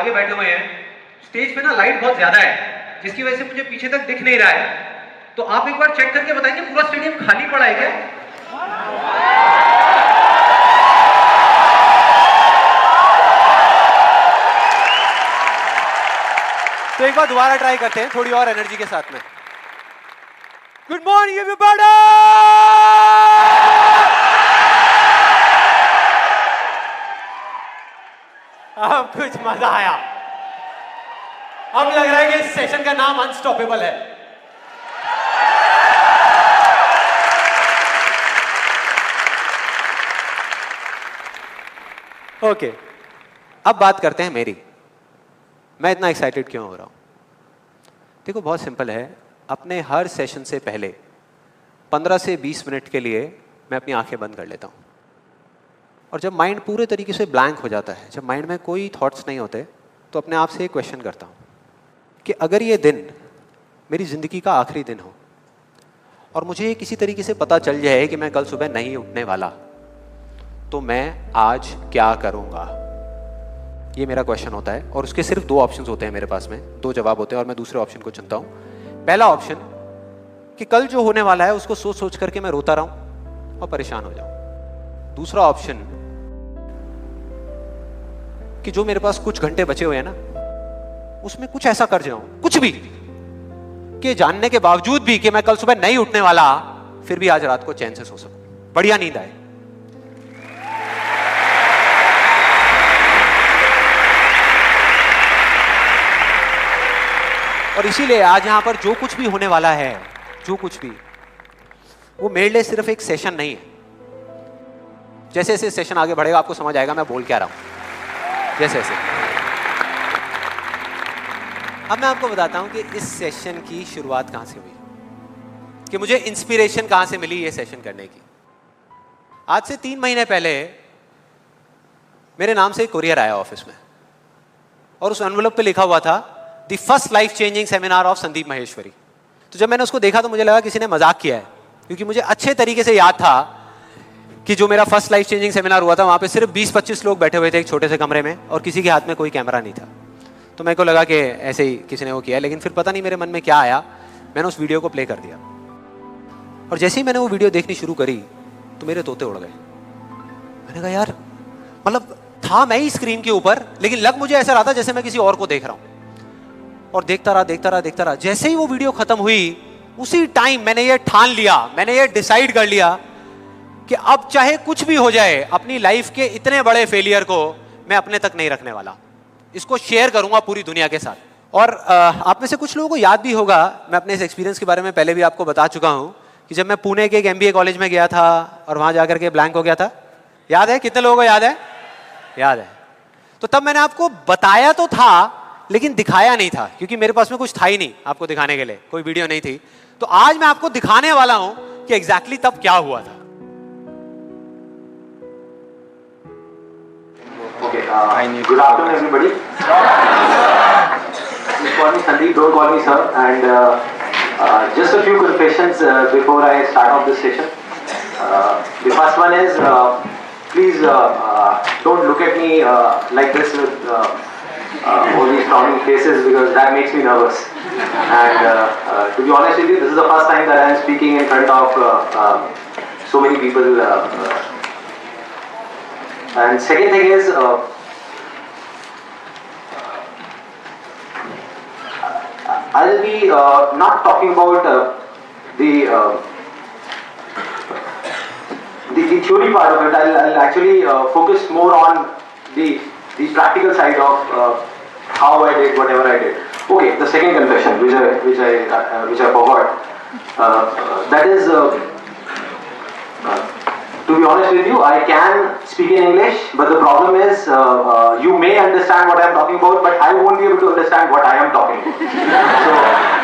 आगे बैठे हुए हैं, स्टेज पे ना लाइट बहुत ज्यादा है, जिसकी वजह से मुझे पीछे तक दिख नहीं रहा है। तो आप एक बार चेक करके बताएंगे पूरा स्टेडियम खाली पड़ा है क्या? तो एक बार दोबारा ट्राई करते हैं थोड़ी और एनर्जी के साथ में। Good morning everybody. अब कुछ मजा आया। अब लग रहा है कि इस सेशन का नाम अनस्टॉपेबल है। ओके, अब बात करते हैं मेरी। मैं इतना एक्साइटेड क्यों हो रहा हूं? देखो, बहुत सिंपल है। अपने हर सेशन से पहले 15 से 20 मिनट के लिए मैं अपनी आंखें बंद कर लेता हूं। और जब माइंड पूरे तरीके से ब्लैंक हो जाता है, जब माइंड में कोई थॉट्स नहीं होते, तो अपने आप से एक क्वेश्चन करता हूँ कि अगर ये दिन मेरी ज़िंदगी का आखिरी दिन हो और मुझे किसी तरीके से पता चल जाए कि मैं कल सुबह नहीं उठने वाला, तो मैं आज क्या करूँगा? ये मेरा क्वेश्चन होता है। और उसके सिर्फ 2 ऑप्शंस होते हैं मेरे पास में, 2 जवाब होते हैं और मैं दूसरे ऑप्शन को चुनता हूँ। पहला ऑप्शन कि कल जो होने वाला है उसको सोच सोच करके मैं रोता रहूँ और परेशान हो जाऊँ। दूसरा ऑप्शन कि जो मेरे पास कुछ घंटे बचे हुए हैं ना, उसमें कुछ ऐसा कर जाऊं, कुछ भी, कि जानने के बावजूद भी कि मैं कल सुबह नहीं उठने वाला, फिर भी आज रात को चैन से सो सकूं, बढ़िया नींद आए। और इसीलिए आज यहां पर जो कुछ भी होने वाला है, जो कुछ भी, वो मेरे लिए सिर्फ एक सेशन नहीं है। जैसे जैसे सेशन आगे बढ़ेगा आपको समझ आएगा मैं बोल क्या रहा हूं। जैसे जैसे अब मैं आपको बताता हूं कि इस सेशन की शुरुआत कहां से हुई, कि मुझे इंस्पिरेशन कहां से मिली ये सेशन करने की। आज से 3 महीने पहले मेरे नाम से एक कुरियर आया ऑफिस में और उस एनवेलप पे लिखा हुआ था the first life changing seminar of Sandeep Maheshwari. तो जब मैंने उसको देखा तो मुझे लगा किसी ने मजाक किया है, क्योंकि मुझे अच्छे तरीके से याद था कि जो मेरा फर्स्ट लाइफ चेंजिंग सेमिनार हुआ था वहाँ पे सिर्फ 20-25 लोग बैठे हुए थे एक छोटे से कमरे में और किसी के हाथ में कोई कैमरा नहीं था। तो मेरे को लगा कि ऐसे ही किसी ने वो किया, लेकिन फिर पता नहीं मेरे मन में क्या आया, मैंने उस वीडियो को प्ले कर दिया। और जैसे ही मैंने वो वीडियो देखनी शुरू करी तो मेरे तोते उड़ गए। मैंने कहा यार, मतलब था मैं ही स्क्रीन के ऊपर, लेकिन लग मुझे ऐसा रहा था जैसे मैं किसी और को देख रहा हूँ। और देखता रहा। जैसे ही वो वीडियो खत्म हुई, उसी टाइम मैंने ये ठान लिया, मैंने ये डिसाइड कर लिया कि अब चाहे कुछ भी हो जाए, अपनी लाइफ के इतने बड़े फेलियर को मैं अपने तक नहीं रखने वाला, इसको शेयर करूंगा पूरी दुनिया के साथ। और आप में से कुछ लोगों को याद भी होगा, मैं अपने इस एक्सपीरियंस के बारे में पहले भी आपको बता चुका हूं कि जब मैं पुणे के एक MBA कॉलेज में गया था और वहां जाकर के ब्लैंक हो गया था। याद है? कितने लोगों को याद है? याद है। तो तब मैंने आपको बताया तो था, लेकिन दिखाया नहीं था, क्योंकि मेरे पास में कुछ था ही नहीं आपको दिखाने के लिए, कोई वीडियो नहीं थी। तो आज मैं आपको दिखाने वाला हूं कि एग्जैक्टली तब क्या हुआ था। Okay, good afternoon everybody. Just call me Sandeep, don't call me sir. And just a few confessions before I start off this session. The first one is, please don't look at me like this with all these frowning faces, because that makes me nervous. And to be honest with you, this is the first time that I am speaking in front of so many people. And second thing is, I'll be not talking about the theory part of it. I'll actually focus more on the practical side of how I did whatever I did. Okay, the second confession, which I forgot, that is. To be honest with you, I can speak in English, but the problem is you may understand what I am talking about, but I won't be able to understand what I am talking about.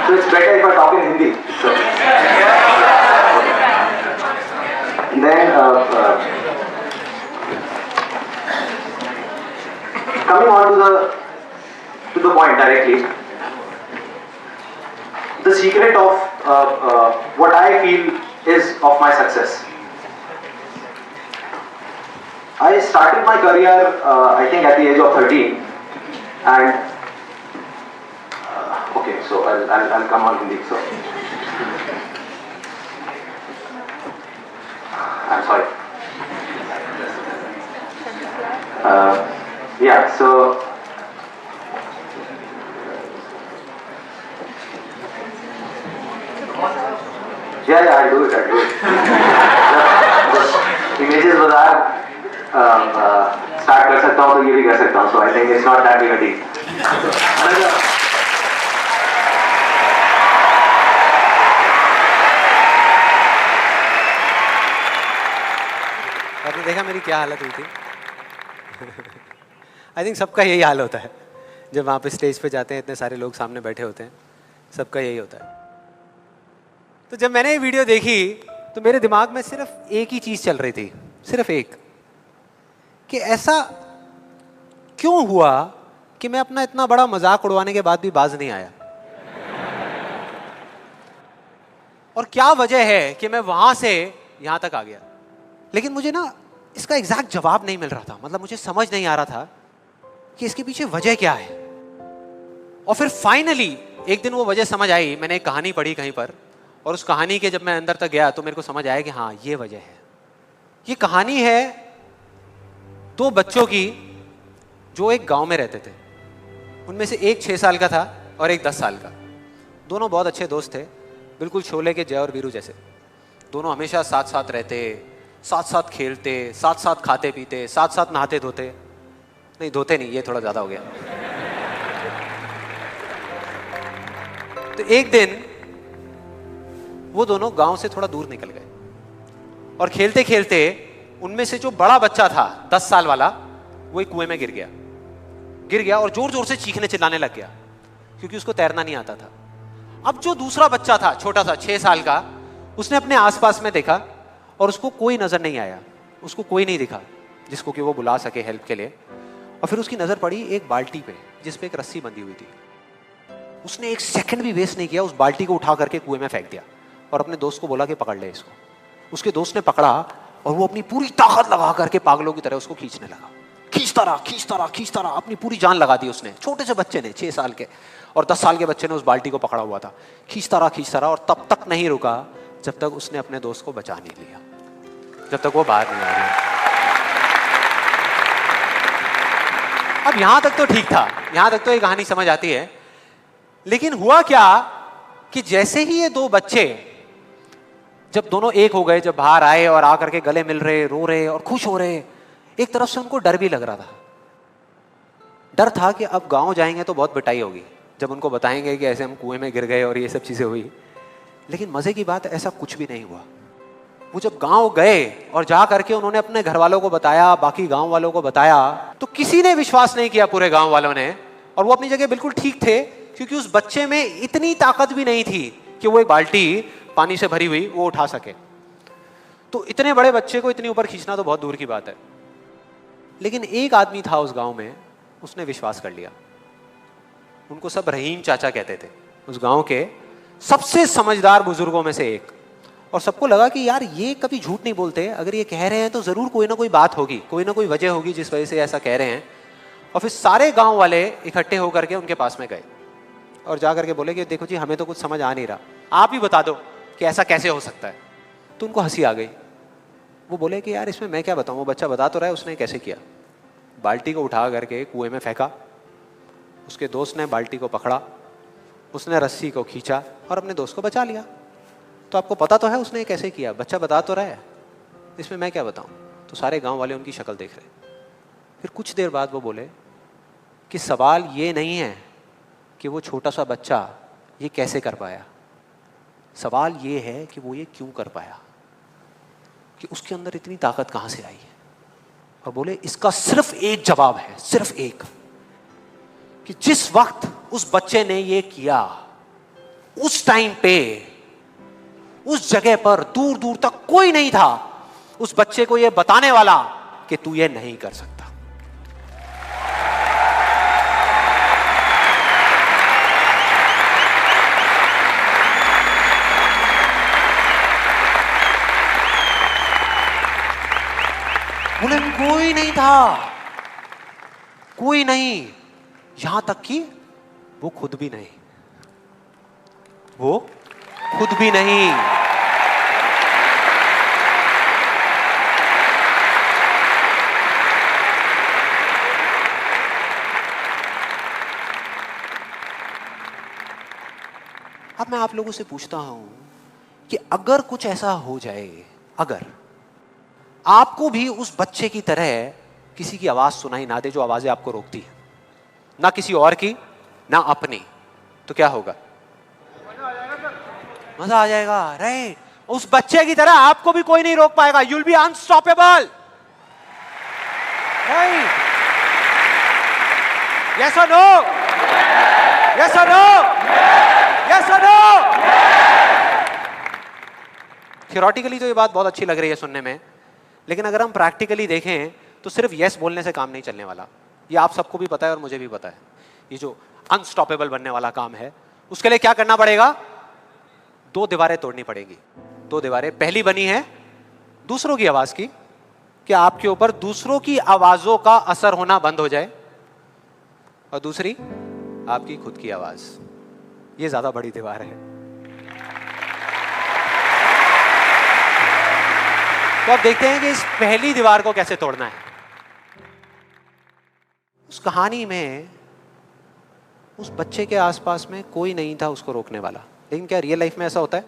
So it's better if I talk in Hindi. So, then coming on to the point directly, the secret of what I feel is of my success. I started my career, I think at the age of 13, And okay, so I'll come on Hindi. So I'm sorry. Yeah, so yeah, I'll do it. Just images बाजार start कर सकता हूँ तो ये भी कर सकता हूँ. So I think it's not that big a deal. आपने देखा मेरी क्या हालत हुई थी? आई थिंक सबका यही हाल होता है जब वहाँ पे स्टेज पे जाते हैं, इतने सारे लोग सामने बैठे होते हैं, सबका यही होता है. तो जब मैंने ये वीडियो देखी तो मेरे दिमाग में सिर्फ एक ही चीज़ चल रही थी, सिर्फ एक, कि ऐसा क्यों हुआ कि मैं अपना इतना बड़ा मजाक उड़वाने के बाद भी बाज नहीं आया, और क्या वजह है कि मैं वहां से यहां तक आ गया. लेकिन मुझे ना इसका एग्जैक्ट जवाब नहीं मिल रहा था. मतलब मुझे समझ नहीं आ रहा था कि इसके पीछे वजह क्या है. और फिर फाइनली एक दिन वो वजह समझ आई. मैंने एक कहानी पढ़ी कहीं पर, और उस कहानी के जब मैं अंदर तक गया तो मेरे को समझ आया कि हाँ, ये वजह है. ये कहानी है दो बच्चों की जो एक गांव में रहते थे. उनमें से एक 6 साल का था और एक 10 साल का. दोनों बहुत अच्छे दोस्त थे, बिल्कुल शोले के जय और वीरू जैसे. दोनों हमेशा साथ साथ रहते, साथ साथ खेलते, साथ साथ खाते पीते, साथ साथ नहाते धोते. नहीं, धोते नहीं, ये थोड़ा ज्यादा हो गया. तो एक दिन वो दोनों गांव से थोड़ा दूर निकल गए, और खेलते खेलते उनमें से जो बड़ा बच्चा था 10 साल वाला, वो एक कुएं में गिर गया और जोर जोर से चीखने चिल्लाने लग गया, क्योंकि उसको तैरना नहीं आता था. अब जो दूसरा बच्चा था, छोटा सा 6 साल का, उसने अपने आसपास में देखा और उसको कोई नजर नहीं आया, उसको कोई नहीं दिखा जिसको कि वो बुला सके हेल्प के लिए. और फिर उसकी नजर पड़ी एक बाल्टी पे जिस पे एक रस्सी बंधी हुई थी. उसने एक सेकंड भी वेस्ट नहीं किया, उस बाल्टी को उठा करके कुएं में फेंक दिया और अपने दोस्त को बोला कि पकड़ ले इसको. उसके दोस्त ने पकड़ा और वो अपनी पूरी ताकत लगा करके पागलों की तरह उसको खींचने लगा. खींचता रहा, अपनी पूरी जान लगा दी उसने. छोटे से बच्चे ने, 6 साल के और 10 साल के बच्चे ने उस बाल्टी को पकड़ा हुआ था. खींचता रहा और तब तक नहीं रुका जब तक उसने अपने दोस्त को बचा नहीं लिया, जब तक वो बाहर नहीं आ गया. अब यहां तक तो ठीक था, यहां तक तो ये कहानी समझ आती है. लेकिन हुआ क्या कि जैसे ही ये दो बच्चे, जब दोनों एक हो गए, जब बाहर आए और आकर के गले मिल रहे, रो रहे और खुश हो रहे, एक तरफ से उनको डर भी लग रहा था. डर था कि अब गांव जाएंगे तो बहुत पिटाई होगी जब उनको बताएंगे कि ऐसे हम कुएं में गिर गए और ये सब चीजें हुई. लेकिन मजे की बात, ऐसा कुछ भी नहीं हुआ. वो जब गांव गए और जा करके उन्होंने अपने घर वालों को बताया, बाकी गांव वालों को बताया, तो किसी ने विश्वास नहीं किया, पूरे गांव वालों ने. और वो अपनी जगह बिल्कुल ठीक थे, क्योंकि उस बच्चे में इतनी ताकत भी नहीं थी कि वो एक बाल्टी पानी से भरी हुई वो उठा सके. तो इतने बड़े बच्चे को इतनी ऊपर खींचना तो बहुत दूर की बात है. लेकिन एक आदमी था उस गांव में, उसने विश्वास कर लिया. उनको सब रहीम चाचा कहते थे, उस गांव के सबसे समझदार बुजुर्गों में से एक. और सबको लगा कि यार ये कभी झूठ नहीं बोलते, अगर ये कह रहे हैं तो जरूर कोई ना कोई बात होगी, कोई ना कोई वजह होगी जिस वजह से ऐसा कह रहे हैं. और फिर सारे गांव वाले इकट्ठे होकर के उनके पास में गए और जा करके बोले कि देखो जी, हमें तो कुछ समझ आ नहीं रहा, आप ही बता दो कि ऐसा कैसे हो सकता है. तो उनको हंसी आ गई. वो बोले कि यार इसमें मैं क्या बताऊं, वो बच्चा बता तो रहा है उसने कैसे किया. बाल्टी को उठा करके कुएं में फेंका, उसके दोस्त ने बाल्टी को पकड़ा, उसने रस्सी को खींचा और अपने दोस्त को बचा लिया. तो आपको पता तो है उसने कैसे किया, बच्चा बता तो रहा है, इसमें मैं क्या बताऊं. तो सारे गांव वाले उनकी शक्ल देख रहे. फिर कुछ देर बाद वो बोले कि सवाल ये नहीं है कि वो छोटा सा बच्चा ये कैसे कर पाया, सवाल ये है कि वो ये क्यों कर पाया, कि उसके अंदर इतनी ताकत कहां से आई है. और बोले इसका सिर्फ एक जवाब है, सिर्फ एक, कि जिस वक्त उस बच्चे ने ये किया, उस टाइम पे उस जगह पर दूर दूर तक कोई नहीं था उस बच्चे को ये बताने वाला कि तू ये नहीं कर सकता. बोले कोई नहीं था, कोई नहीं. यहां तक कि वो खुद भी नहीं, वो खुद भी नहीं। अब मैं आप लोगों से पूछता हूं कि अगर कुछ ऐसा हो जाए, अगर आपको भी उस बच्चे की तरह किसी की आवाज सुनाई ना दे जो आवाजें आपको रोकती है, ना किसी और की ना अपनी, तो क्या होगा? मजा आ जाएगा, राइट? उस बच्चे की तरह आपको भी कोई नहीं रोक पाएगा। You'll be unstoppable, right? Yes और नो? यस और नो? यस और नो? थियोरेटिकली तो ये बात बहुत अच्छी लग रही है सुनने में, लेकिन अगर हम प्रैक्टिकली देखें तो सिर्फ यस बोलने से काम नहीं चलने वाला। ये आप सबको भी पता है और मुझे भी पता है। ये जो अनस्टॉपेबल बनने वाला काम है, उसके लिए क्या करना पड़ेगा? 2 दीवारें तोड़नी पड़ेगी। 2 दीवारें, पहली बनी है दूसरों की आवाज की, कि आपके ऊपर दूसरों की आवाजों का असर होना बंद हो जाए, और दूसरी आपकी खुद की आवाज। ये ज्यादा बड़ी दीवार है। तो अब देखते हैं कि इस पहली दीवार को कैसे तोड़ना है। उस कहानी में उस बच्चे के आसपास में कोई नहीं था उसको रोकने वाला, लेकिन क्या रियल लाइफ में ऐसा होता है?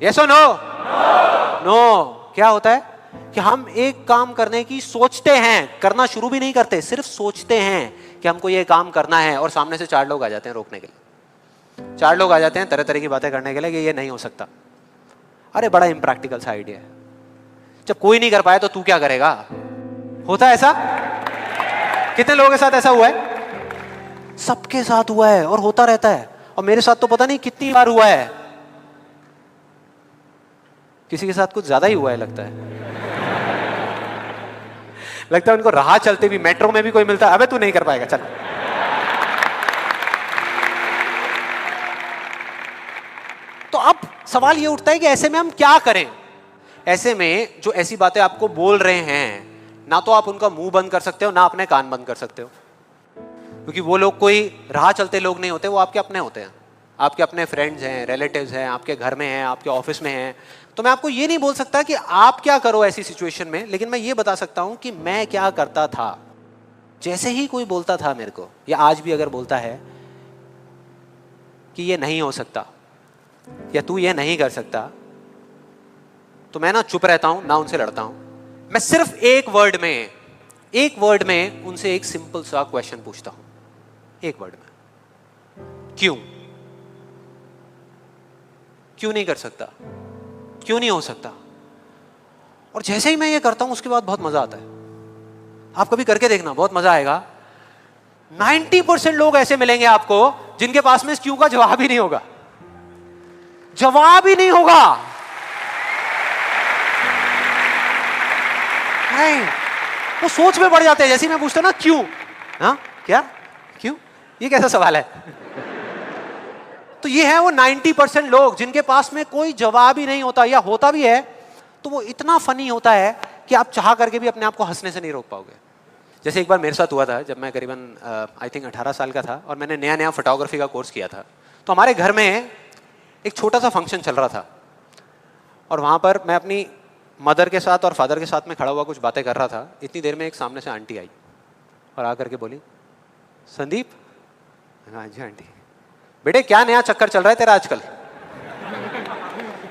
यस और नो? नो। क्या होता है कि हम एक काम करने की सोचते हैं, करना शुरू भी नहीं करते, सिर्फ सोचते हैं कि हमको ये काम करना है, और सामने से 4 लोग आ जाते हैं रोकने के लिए। 4 लोग आ जाते हैं तरह तरह की बातें करने के लिए कि ये नहीं हो सकता। अरे बड़ा इम्प्रैक्टिकल सा आइडिया है। जब कोई नहीं कर पाया तो तू क्या करेगा? होता है ऐसा? कितने लोगों के साथ ऐसा हुआ है? सबके साथ हुआ है और होता रहता है। और मेरे साथ तो पता नहीं कितनी बार हुआ है। किसी के साथ कुछ ज्यादा ही हुआ है लगता है। लगता है उनको राह चलते भी, मेट्रो में भी कोई मिलता है, अबे तू नहीं कर पाएगा, चल। तो अब सवाल ये उठता है कि ऐसे में हम क्या करें? ऐसे में जो ऐसी बातें आपको बोल रहे हैं, ना तो आप उनका मुंह बंद कर सकते हो, ना अपने कान बंद कर सकते हो, क्योंकि वो लोग कोई राह चलते लोग नहीं होते, वो आपके अपने होते हैं। आपके अपने फ्रेंड्स हैं, रिलेटिव्स हैं, आपके घर में हैं, आपके ऑफिस में हैं। तो मैं आपको ये नहीं बोल सकता कि आप क्या करो ऐसी सिचुएशन में, लेकिन मैं ये बता सकता हूं कि मैं क्या करता था। जैसे ही कोई बोलता था मेरे को, या आज भी अगर बोलता है कि ये नहीं हो सकता या तू ये नहीं कर सकता, तो मैं ना चुप रहता हूं, ना उनसे लड़ता हूं। मैं सिर्फ एक वर्ड में उनसे एक सिंपल सा क्वेश्चन पूछता हूं, एक वर्ड में। क्यों? क्यों नहीं कर सकता? क्यों नहीं हो सकता? और जैसे ही मैं ये करता हूं उसके बाद बहुत मजा आता है। आप कभी करके देखना, बहुत मजा आएगा। 90% लोग ऐसे मिलेंगे आपको जिनके पास में इस क्यों का जवाब ही नहीं होगा। जवाब ही नहीं होगा। नहीं, वो सोच में पड़ जाते हैं। जैसे ही मैं पूछता हूं ना क्यों, हाँ क्या, क्यों, ये कैसा सवाल है? तो ये है वो 90% लोग जिनके पास में कोई जवाब ही नहीं होता, या होता भी है तो वो इतना फनी होता है कि आप चाह करके भी अपने आप को हंसने से नहीं रोक पाओगे। जैसे एक बार मेरे साथ हुआ था, जब मैं करीबन आई थिंक 18 साल का था और मैंने नया फोटोग्राफी का कोर्स किया था। तो हमारे घर में एक छोटा सा फंक्शन चल रहा था, और वहाँ पर मैं अपनी मदर के साथ और फादर के साथ में खड़ा हुआ कुछ बातें कर रहा था। इतनी देर में एक सामने से आंटी आई और आकर के बोली, संदीप। हाँ जी आंटी। बेटे क्या नया चक्कर चल रहा है तेरा आजकल?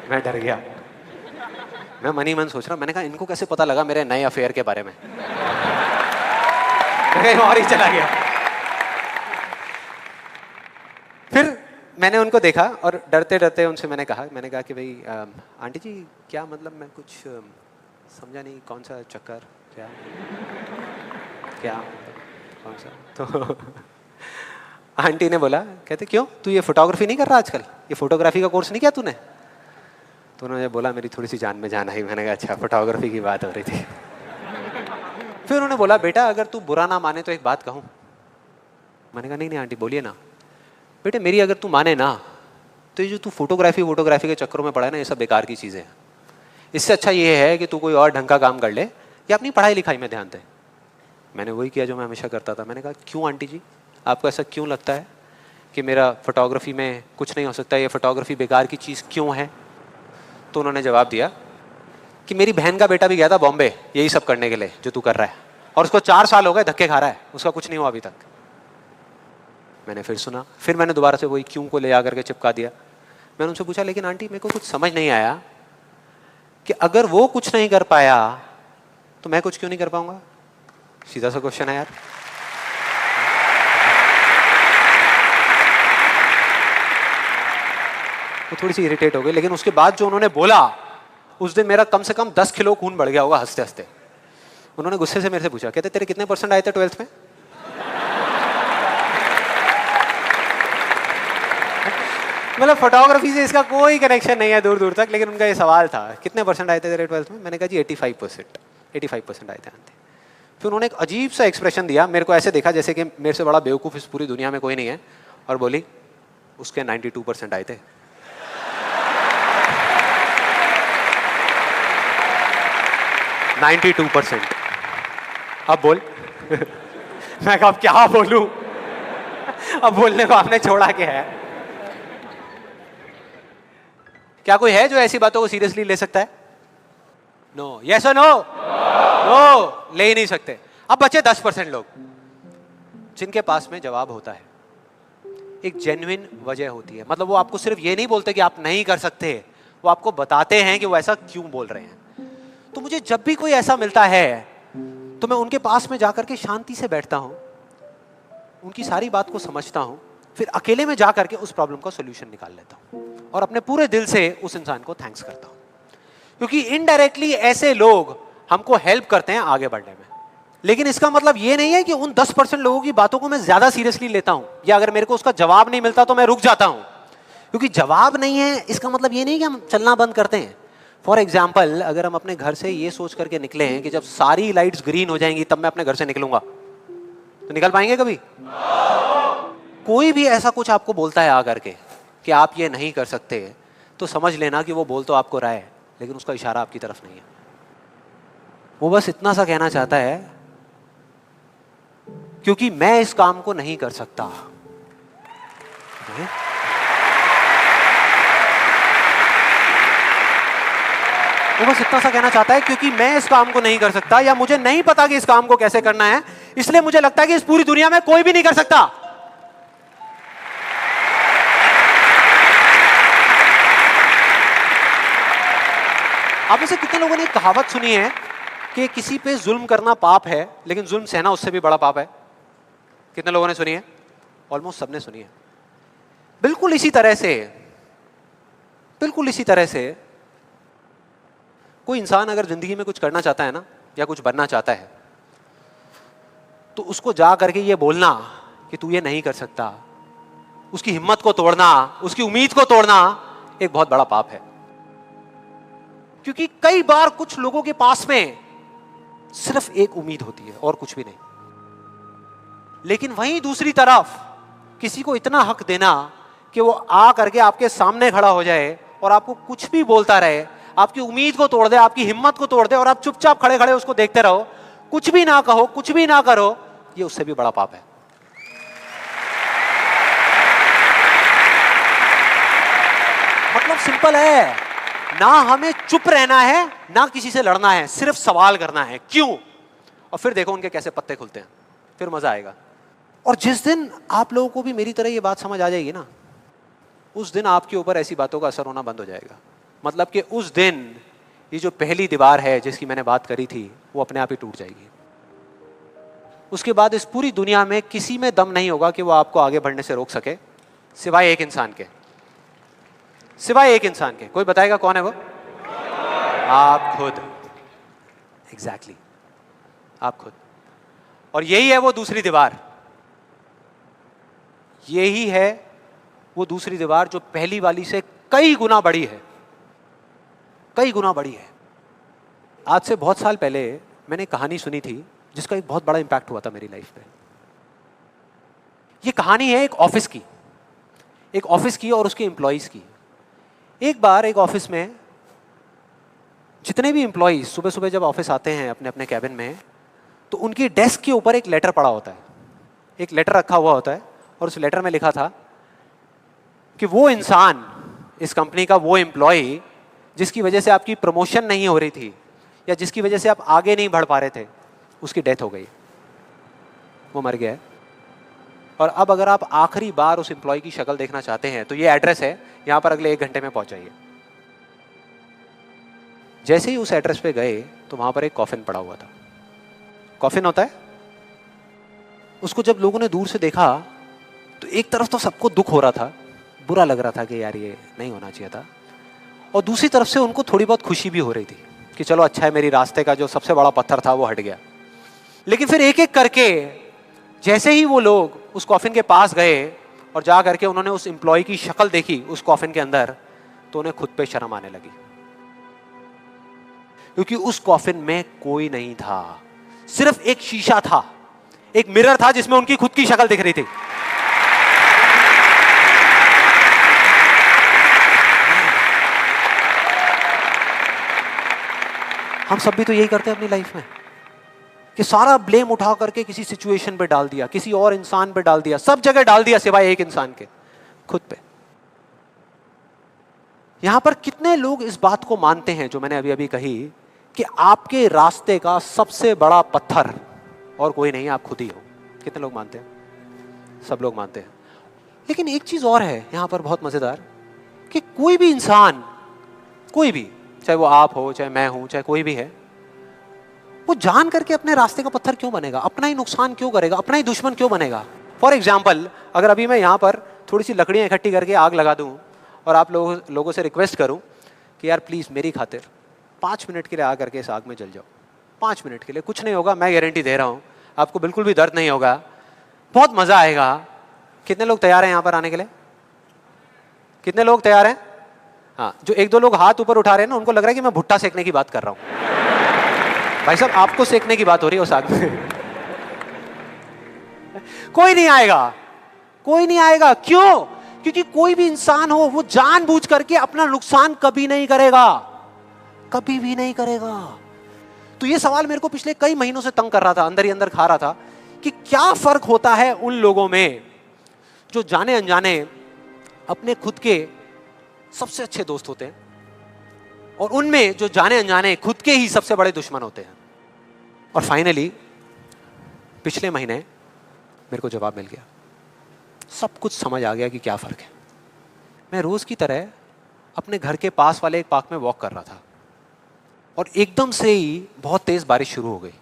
मैं डर गया। मैं मन ही मन सोच रहा, मैंने कहा इनको कैसे पता लगा मेरे नए अफेयर के बारे में? कहीं और ही चला गया। फिर मैंने उनको देखा और डरते डरते उनसे मैंने कहा कि भाई आंटी जी क्या मतलब, मैं कुछ समझा नहीं, कौन सा चक्कर, क्या कौन सा? तो आंटी ने बोला, कहते क्यों तू ये फोटोग्राफी नहीं कर रहा आजकल? ये फोटोग्राफी का कोर्स नहीं किया तूने? तो उन्होंने बोला, मेरी थोड़ी सी जान में जान आई। मैंने कहा अच्छा, फोटोग्राफी की बात हो रही थी। फिर उन्होंने बोला, बेटा अगर तू बुरा ना माने तो एक बात कहूँ। मैंने कहा नहीं आंटी बोलिए ना। बेटे मेरी अगर तू माने ना, तो ये जो तू फोटोग्राफी के चक्करों में पड़ा है ना, ये सब बेकार की चीज़ें हैं। इससे अच्छा ये है कि तू कोई और ढंग का काम कर ले या अपनी पढ़ाई लिखाई में ध्यान दे। मैंने वही किया जो मैं हमेशा करता था। मैंने कहा क्यों आंटी जी, आपको ऐसा क्यों लगता है कि मेरा फोटोग्राफी में कुछ नहीं हो सकता, ये फोटोग्राफी बेकार की चीज़ क्यों है? तो उन्होंने जवाब दिया कि मेरी बहन का बेटा भी गया था बॉम्बे यही सब करने के लिए जो तू कर रहा है, और उसको 4 साल हो गए धक्के खा रहा है, उसका कुछ नहीं हुआ अभी तक। मैंने फिर सुना, फिर मैंने दोबारा से वही क्यों को ले आकर के चिपका दिया। मैंने उनसे पूछा लेकिन आंटी मेरे को कुछ समझ नहीं आया कि अगर वो कुछ नहीं कर पाया तो मैं कुछ क्यों नहीं कर पाऊंगा? सीधा सा क्वेश्चन है यार। वो थोड़ी सी इरिटेट हो गई, लेकिन उसके बाद जो उन्होंने बोला उस दिन मेरा कम से कम 10 किलो खून बढ़ गया होगा हंसते हंसते। उन्होंने गुस्से से मेरे से पूछा, कहते तेरे कितने % आए थे 12th में? मतलब फोटोग्राफी से इसका कोई कनेक्शन नहीं है दूर दूर तक, लेकिन उनका ये सवाल था कितने % आए थे तेरे 12th में? मैंने कहा जी 85% आए थे आंटी। फिर उन्होंने एक अजीब सा एक्सप्रेशन दिया, मेरे को ऐसे देखा जैसे कि मेरे से बड़ा बेवकूफ़ इस पूरी दुनिया में कोई नहीं है, और बोली उसके 92% आए थे। अब बोल। मैं कहा अब क्या बोलूं? अब बोलने को आपने छोड़ा क्या है? क्या कोई है जो ऐसी बातों को सीरियसली ले सकता है? नो, यस और नो? नो, ले ही नहीं सकते। अब बचे 10% लोग जिनके पास में जवाब होता है, एक जेन्युइन वजह होती है। मतलब वो आपको सिर्फ ये नहीं बोलते कि आप नहीं कर सकते, वो आपको बताते हैं कि वो ऐसा क्यों बोल रहे हैं। तो मुझे जब भी कोई ऐसा मिलता है तो मैं उनके पास में जाकर के शांति से बैठता हूं, उनकी सारी बात को समझता हूं, फिर अकेले में जाकर के उस प्रॉब्लम का सॉल्यूशन निकाल लेता हूं और अपने पूरे दिल से उस इंसान को थैंक्स करता हूं, क्योंकि इनडायरेक्टली ऐसे लोग हमको हेल्प करते हैं आगे बढ़ने में। लेकिन इसका मतलब ये नहीं है कि उन 10% लोगों की बातों को मैं ज्यादा सीरियसली लेता हूं, या अगर मेरे को उसका जवाब नहीं मिलता तो मैं रुक जाता हूं। क्योंकि जवाब नहीं है इसका मतलब ये नहीं कि हम चलना बंद करते हैं। फॉर एग्जाम्पल, अगर हम अपने घर से ये सोच करके निकले हैं कि जब सारी लाइट्स ग्रीन हो जाएंगी तब मैं अपने घर से निकलूंगा, तो निकल पाएंगे कभी? कोई भी ऐसा कुछ आपको बोलता है आकर के कि आप ये नहीं कर सकते, तो समझ लेना कि वो बोल तो आपको रहा है, लेकिन उसका इशारा आपकी तरफ नहीं है। वो बस इतना सा कहना चाहता है क्योंकि मैं इस काम को नहीं कर सकता। वो बस इतना सा कहना चाहता है क्योंकि मैं इस काम को नहीं कर सकता, या मुझे नहीं पता कि इस काम को कैसे करना है, इसलिए मुझे लगता है कि इस पूरी दुनिया में कोई भी नहीं कर सकता। आप में से कितने लोगों ने कहावत सुनी है कि किसी पे जुल्म करना पाप है, लेकिन जुल्म सहना उससे भी बड़ा पाप है? कितने लोगों ने सुनी है? ऑलमोस्ट सबने सुनी है। बिल्कुल इसी तरह से कोई इंसान अगर जिंदगी में कुछ करना चाहता है ना, या कुछ बनना चाहता है, तो उसको जा करके ये बोलना कि तू ये नहीं कर सकता, उसकी हिम्मत को तोड़ना, उसकी उम्मीद को तोड़ना एक बहुत बड़ा पाप है। क्योंकि कई बार कुछ लोगों के पास में सिर्फ एक उम्मीद होती है और कुछ भी नहीं, लेकिन वहीं दूसरी तरफ किसी को इतना हक देना कि वो आ करके आपके सामने खड़ा हो जाए और आपको कुछ भी बोलता रहे, आपकी उम्मीद को तोड़ दे, आपकी हिम्मत को तोड़ दे, और आप चुपचाप खड़े खड़े उसको देखते रहो, कुछ भी ना कहो, कुछ भी ना करो, ये उससे भी बड़ा पाप है। मतलब सिंपल है, ना हमें चुप रहना है, ना किसी से लड़ना है, सिर्फ सवाल करना है क्यों, और फिर देखो उनके कैसे पत्ते खुलते हैं, फिर मजा आएगा। और जिस दिन आप लोगों को भी मेरी तरह ये बात समझ आ जाएगी ना, उस दिन आपके ऊपर ऐसी बातों का असर होना बंद हो जाएगा। मतलब कि उस दिन ये जो पहली दीवार है जिसकी मैंने बात करी थी, वो अपने आप ही टूट जाएगी। उसके बाद इस पूरी दुनिया में किसी में दम नहीं होगा कि वो आपको आगे बढ़ने से रोक सके, सिवाय एक इंसान के। कोई बताएगा कौन है वो? आप खुद। एग्जैक्टली, आप खुद। और यही है वो दूसरी दीवार, यही है वो दूसरी दीवार जो पहली वाली से कई गुना बड़ी है, कई गुना बड़ी है। आज से बहुत साल पहले मैंने कहानी सुनी थी जिसका एक बहुत बड़ा इंपैक्ट हुआ था मेरी लाइफ पे। ये कहानी है एक ऑफिस की और उसके एम्प्लॉइज की। एक बार एक ऑफिस में जितने भी एम्प्लॉइज सुबह सुबह जब ऑफिस आते हैं अपने अपने कैबिन में, तो उनकी डेस्क के ऊपर एक लेटर पड़ा होता है, एक लेटर रखा हुआ होता है, और उस लेटर में लिखा था कि वो इंसान, इस कंपनी का वो एम्प्लॉय जिसकी वजह से आपकी प्रमोशन नहीं हो रही थी या जिसकी वजह से आप आगे नहीं बढ़ पा रहे थे, उसकी डेथ हो गई, वो मर गया है। और अब अगर आप आखिरी बार उस एम्प्लॉय की शक्ल देखना चाहते हैं तो ये एड्रेस है, यहां पर अगले 1 घंटे में पहुंच जाइए। जैसे ही उस एड्रेस पे गए तो वहां पर एक कॉफिन पड़ा हुआ था। कॉफिन होता है, उसको जब लोगों ने दूर से देखा तो एक तरफ तो सबको दुख हो रहा था, बुरा लग रहा था कि यार ये नहीं होना चाहिए था, और दूसरी तरफ से उनको थोड़ी बहुत खुशी भी हो रही थी कि चलो अच्छा है, मेरी रास्ते का जो सबसे बड़ा पत्थर था वो हट गया। लेकिन फिर एक एक करके जैसे ही वो लोग उस कॉफिन के पास गए और जा करके उन्होंने उस एम्प्लॉय की शक्ल देखी उस कॉफिन के अंदर, तो उन्हें खुद पे शर्म आने लगी, क्योंकि उस कॉफिन में कोई नहीं था, सिर्फ एक शीशा था, एक मिरर था जिसमें उनकी खुद की शक्ल दिख रही थी। हम सब भी तो यही करते हैं अपनी लाइफ में कि सारा ब्लेम उठा करके किसी सिचुएशन पे डाल दिया, किसी और इंसान पे डाल दिया, सब जगह डाल दिया सिवाय एक इंसान के, खुद पे। यहां पर कितने लोग इस बात को मानते हैं जो मैंने अभी अभी कही कि आपके रास्ते का सबसे बड़ा पत्थर और कोई नहीं, आप खुद ही हो? कितने लोग मानते हैं? सब लोग मानते हैं। लेकिन एक चीज और है यहां पर बहुत मजेदार, कि कोई भी इंसान, कोई भी, चाहे वो आप हो, चाहे मैं हूं, चाहे कोई भी है, वो जान करके अपने रास्ते का पत्थर क्यों बनेगा? अपना ही नुकसान क्यों करेगा? अपना ही दुश्मन क्यों बनेगा? फॉर एग्जाम्पल, अगर अभी मैं यहाँ पर थोड़ी सी लकड़ियाँ इकट्ठी करके आग लगा दूँ और आप लोगों से रिक्वेस्ट करूँ कि यार प्लीज़ मेरी खातिर 5 मिनट के लिए आ करके इस आग में जल जाओ, 5 मिनट के लिए, कुछ नहीं होगा, मैं गारंटी दे रहा हूँ, आपको बिल्कुल भी दर्द नहीं होगा, बहुत मज़ा आएगा। कितने लोग तैयार हैं यहाँ पर आने के लिए? कितने लोग तैयार हैं? हाँ, जो 1-2 लोग हाथ ऊपर उठा रहे हैं ना, उनको लग रहा है कि मैं भुट्टा सेकने की बात कर रहा हूँ। भाई साहब, आपको सेकने की बात हो रही है उस आग में। कोई नहीं आएगा, कोई नहीं आएगा। क्यों? क्योंकि कोई भी इंसान हो वो जानबूझ करके अपना नुकसान कभी नहीं करेगा, कभी भी नहीं करेगा। तो ये सवाल मेरे को पिछले कई महीनों से तंग कर रहा था, अंदर ही अंदर खा रहा था कि क्या फर्क होता है उन लोगों में जो जाने अनजाने अपने खुद के सबसे अच्छे दोस्त होते हैं और उनमें जो जाने अनजाने खुद के ही सबसे बड़े दुश्मन होते हैं। और फाइनली पिछले महीने मेरे को जवाब मिल गया, सब कुछ समझ आ गया कि क्या फर्क है। मैं रोज की तरह अपने घर के पास वाले एक पार्क में वॉक कर रहा था और एकदम से ही बहुत तेज बारिश शुरू हो गई,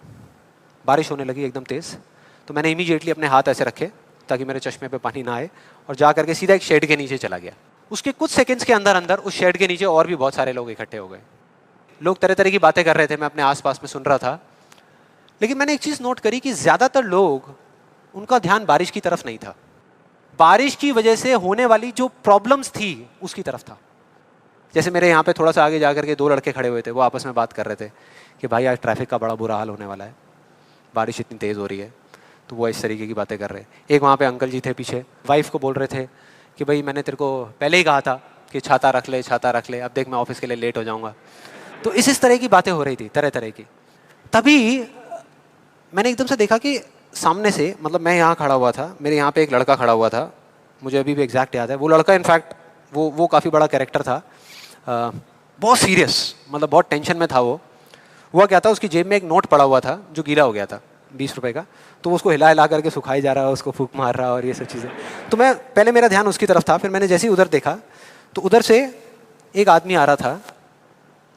बारिश होने लगी एकदम तेज। तो मैंने इमीडिएटली अपने हाथ ऐसे रखे ताकि मेरे चश्मे पे पानी ना आए और जा करके सीधा एक शेड के नीचे चला गया। उसके कुछ सेकंड्स के अंदर अंदर उस शेड के नीचे और भी बहुत सारे लोग इकट्ठे हो गए। लोग तरह तरह की बातें कर रहे थे, मैं अपने आसपास में सुन रहा था। लेकिन मैंने एक चीज नोट करी कि ज्यादातर लोग, उनका ध्यान बारिश की तरफ नहीं था, बारिश की वजह से होने वाली जो प्रॉब्लम्स थी उसकी तरफ था। जैसे मेरे यहाँ पे थोड़ा सा आगे जाकर के 2 लड़के खड़े हुए थे, वो आपस में बात कर रहे थे कि भाई आज ट्रैफिक का बड़ा बुरा हाल होने वाला है, बारिश इतनी तेज हो रही है। तो वो इस तरीके की बातें कर रहे हैं। एक वहाँ पे अंकल जी थे पीछे, वाइफ को बोल रहे थे कि भाई मैंने तेरे को पहले ही कहा था कि छाता रख ले, छाता रख ले, अब देख मैं ऑफिस के लिए लेट हो जाऊंगा। तो इस तरह की बातें हो रही थी, तरह तरह की। तभी मैंने एकदम से देखा कि सामने से, मतलब मैं यहाँ खड़ा हुआ था, मेरे यहाँ पे एक लड़का खड़ा हुआ था, मुझे अभी भी एग्जैक्ट याद है। वो लड़का इनफैक्ट वो काफ़ी बड़ा कैरेक्टर था, बहुत सीरियस, मतलब बहुत टेंशन में था वो। हुआ क्या था, उसकी जेब में एक नोट पड़ा हुआ था जो गीला हो गया था, 20 रुपए का। तो वो उसको हिला हिला करके सुखाई जा रहा है, उसको फूंक मार रहा है और ये सब चीज़ें। तो मैं पहले, मेरा ध्यान उसकी तरफ था, फिर मैंने जैसे ही उधर देखा तो उधर से एक आदमी आ रहा था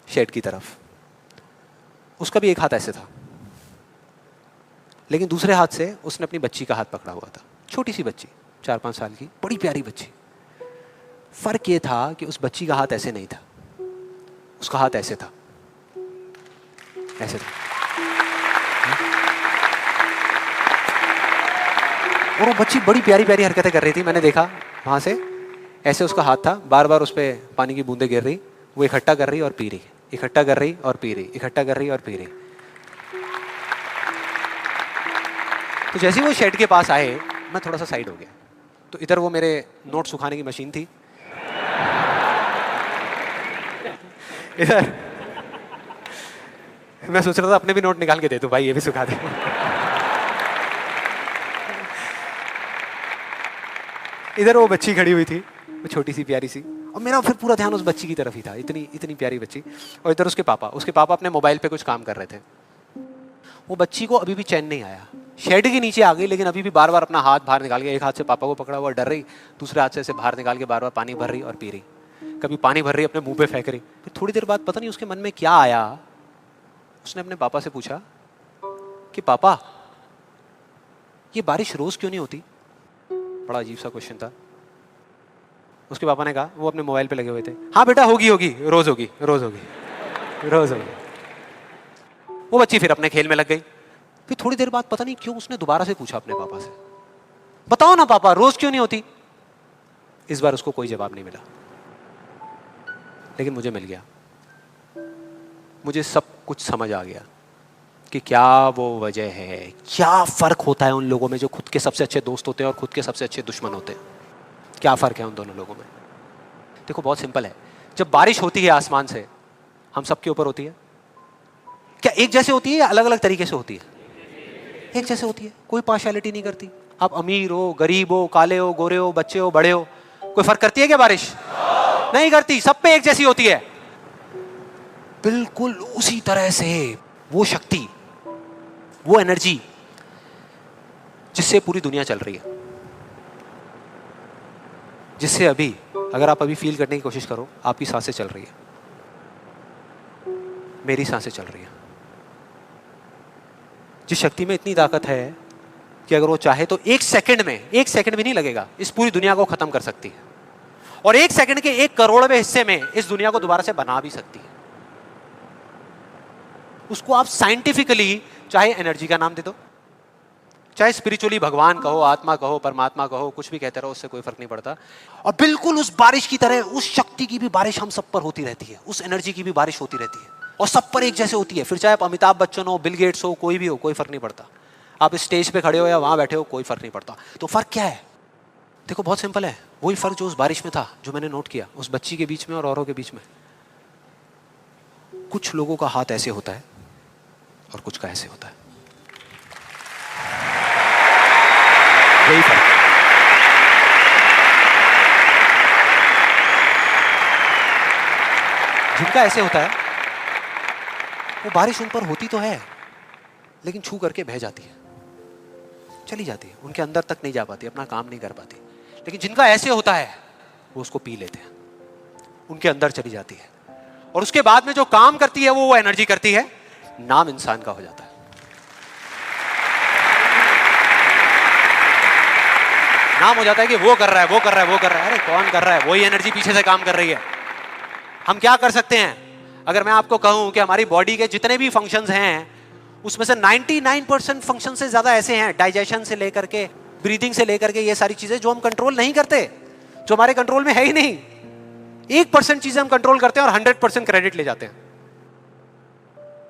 शेड की तरफ। उसका भी एक हाथ ऐसे था, लेकिन दूसरे हाथ से उसने अपनी बच्ची का हाथ पकड़ा हुआ था, छोटी सी बच्ची, 4-5 साल की, बड़ी प्यारी बच्ची। फर्क ये था कि उस बच्ची का हाथ ऐसे नहीं था, उसका हाथ ऐसे था, ऐसे था। और वो बच्ची बड़ी प्यारी प्यारी हरकतें कर रही थी। मैंने देखा वहां से, ऐसे उसका हाथ था, बार बार उस पर पानी की बूंदें गिर रही, वो इकट्ठा कर रही और पी रही, इकट्ठा कर रही और पी रही, इकट्ठा कर रही और पी रही। तो जैसे ही वो शेड के पास आए, मैं थोड़ा सा साइड हो गया। तो इधर वो मेरे नोट सुखाने की मशीन थी, इधर मैं सोच रहा था अपने भी नोट निकाल के दे दूं, भाई ये भी सुखा दे। इधर वो बच्ची खड़ी हुई थी, वो छोटी सी प्यारी सी, और मेरा फिर पूरा ध्यान उस बच्ची की तरफ ही था, इतनी इतनी प्यारी बच्ची। और इधर उसके पापा अपने मोबाइल पे कुछ काम कर रहे थे। वो बच्ची को अभी भी चैन नहीं आया, शेड के नीचे आ गई, लेकिन अभी भी बार बार अपना हाथ बाहर निकाल के, एक हाथ से पापा को पकड़ा हुआ डर रही, दूसरे हाथ से ऐसे बाहर निकाल के बार बार पानी भर रही और पी रही, कभी पानी भर रही अपने मुंह पे फेंक रही। फिर थोड़ी देर बाद पता नहीं उसके मन में क्या आया, उसने अपने पापा से पूछा कि पापा ये बारिश रोज क्यों नहीं होती? बड़ा अजीब सा क्वेश्चन था। उसके पापा ने कहा, वो अपने मोबाइल पे लगे हुए थे, हाँ बेटा होगी होगी, रोज होगी, रोज होगी, रोज होगी। वो बच्ची फिर अपने खेल में लग गई। फिर थोड़ी देर बाद पता नहीं क्यों उसने दोबारा से पूछा अपने पापा से, बताओ ना पापा रोज क्यों नहीं होती? इस बार उसको कोई जवाब नहीं मिला, लेकिन मुझे मिल गया। मुझे सब कुछ समझ आ गया कि क्या वो वजह है, क्या फर्क होता है उन लोगों में जो खुद के सबसे अच्छे दोस्त होते हैं और खुद के सबसे अच्छे दुश्मन होते हैं। क्या फर्क है उन दोनों लोगों में? देखो बहुत सिंपल है। जब बारिश होती है आसमान से, हम सबके ऊपर होती है, क्या एक जैसे होती है या अलग अलग तरीके से होती है? एक जैसे होती है, कोई पार्शियलिटी नहीं करती। आप अमीर हो, गरीब हो, काले हो, गोरे हो, बच्चे हो, बड़े हो, कोई फर्क करती है क्या बारिश? नहीं करती, सब पे एक जैसी होती है। बिल्कुल उसी तरह से वो शक्ति, वो एनर्जी जिससे पूरी दुनिया चल रही है, जिससे अभी अगर आप अभी फील करने की कोशिश करो, आपकी सांसें चल रही है, मेरी सांसें चल रही है। जिस शक्ति में इतनी ताकत है कि अगर वो चाहे तो एक सेकंड भी नहीं लगेगा, इस पूरी दुनिया को खत्म कर सकती है, और एक सेकंड के 1 करोड़वें हिस्से में इस दुनिया को दोबारा से बना भी सकती है। उसको आप साइंटिफिकली चाहे एनर्जी का नाम दे दो, चाहे स्पिरिचुअली भगवान कहो, आत्मा कहो, परमात्मा कहो, कुछ भी कहते रहो, उससे कोई फर्क नहीं पड़ता। और बिल्कुल उस बारिश की तरह उस शक्ति की भी बारिश हम सब पर होती रहती है, उस एनर्जी की भी बारिश होती रहती है, और सब पर एक जैसे होती है। फिर चाहे आप अमिताभ बच्चन हो, बिल गेट्स हो, कोई भी हो, कोई फर्क नहीं पड़ता। आप स्टेज पे खड़े हो या वहां बैठे हो, कोई फर्क नहीं पड़ता। तो फर्क क्या है? देखो बहुत सिंपल है, वही फर्क जो उस बारिश में था, जो मैंने नोट किया उस बच्ची के बीच में और औरों के बीच में। कुछ लोगों का हाथ ऐसे होता है और कुछ का ऐसे होता है, यही फर्क। जिनका ऐसे होता है वो बारिश उन पर होती तो है, लेकिन छू करके बह जाती है, चली जाती है, उनके अंदर तक नहीं जा पाती, अपना काम नहीं कर पाती। लेकिन जिनका ऐसे होता है वो उसको पी लेते हैं, उनके अंदर चली जाती है, और उसके बाद में जो काम करती है वो एनर्जी करती है, नाम इंसान का हो जाता है। नाम हो जाता है कि वो कर रहा है, वो कर रहा है, वो कर रहा है। अरे कौन कर रहा है? वही एनर्जी पीछे से काम कर रही है। हम क्या कर सकते हैं? अगर मैं आपको कहूं कि हमारी बॉडी के जितने भी फंक्शंस हैं उसमें से 99% फंक्शन से ज्यादा ऐसे हैं, डाइजेशन से लेकर के, ब्रीदिंग से लेकर के, ये सारी चीजें जो हम कंट्रोल नहीं करते, जो हमारे कंट्रोल में है ही नहीं। 1% चीजें हम कंट्रोल करते हैं और 100% क्रेडिट ले जाते हैं।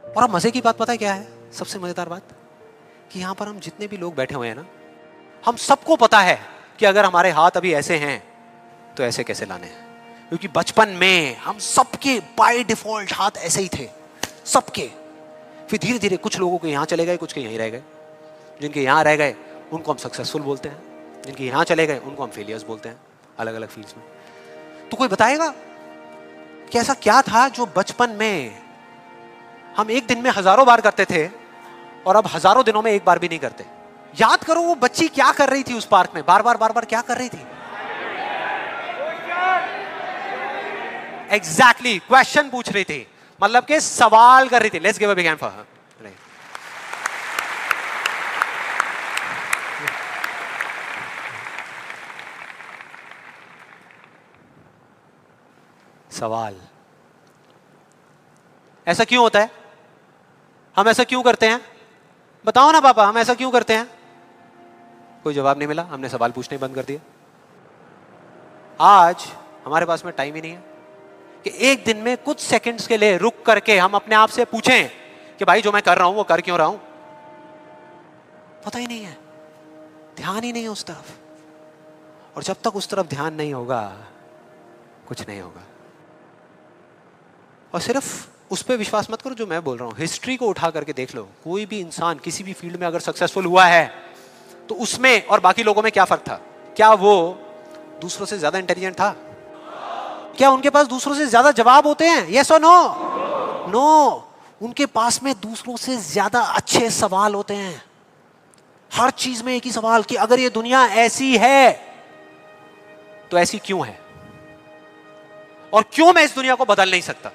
और अब मजे की बात पता है क्या है? सबसे मजेदार बात कि यहां पर हम जितने भी लोग बैठे हुए हैं ना, हम सबको पता है कि अगर हमारे हाथ अभी ऐसे हैं तो ऐसे कैसे लाने हैं, क्योंकि बचपन में हम सबके बाय डिफॉल्ट हाथ ऐसे ही थे, सबके। फिर धीरे धीरे कुछ लोगों के यहां चले गए, कुछ के यहीं रह गए। जिनके यहां रह गए उनको हम सक्सेसफुल बोलते हैं, जिनके यहां चले गए उनको हम फेलियर्स बोलते हैं, अलग अलग फील्ड्स में। तो कोई बताएगा कि ऐसा क्या था जो बचपन में हम एक दिन में हजारों बार करते थे और अब हजारों दिनों में एक बार भी नहीं करते? याद करो वो बच्ची क्या कर रही थी उस पार्क में, बार बार क्या कर रही थी? एग्जैक्टली क्वेश्चन पूछ रही थी, मतलब के सवाल कर रही थी। Let's give a big hand for her. सवाल। ऐसा क्यों होता है? हम ऐसा क्यों करते हैं? बताओ ना पापा, हम ऐसा क्यों करते हैं? कोई जवाब नहीं मिला, हमने सवाल पूछने बंद कर दिया। आज हमारे पास में टाइम ही नहीं है कि एक दिन में कुछ सेकंड्स के लिए रुक करके हम अपने आप से पूछें कि भाई जो मैं कर रहा हूं वो कर क्यों रहा हूं? पता ही नहीं है, ध्यान ही नहीं है उस तरफ। और जब तक उस तरफ ध्यान नहीं होगा कुछ नहीं होगा। और सिर्फ उस पर विश्वास मत करो जो मैं बोल रहा हूं, हिस्ट्री को उठा करके देख लो। कोई भी इंसान किसी भी फील्ड में अगर सक्सेसफुल हुआ है तो उसमें और बाकी लोगों में क्या फर्क था? क्या वो दूसरों से ज्यादा इंटेलिजेंट था? क्या उनके पास दूसरों से ज्यादा जवाब होते हैं? यस और नो? नो। उनके पास में दूसरों से ज्यादा अच्छे सवाल होते हैं। हर चीज में एक ही सवाल कि अगर ये दुनिया ऐसी है तो ऐसी क्यों है, और क्यों मैं इस दुनिया को बदल नहीं सकता?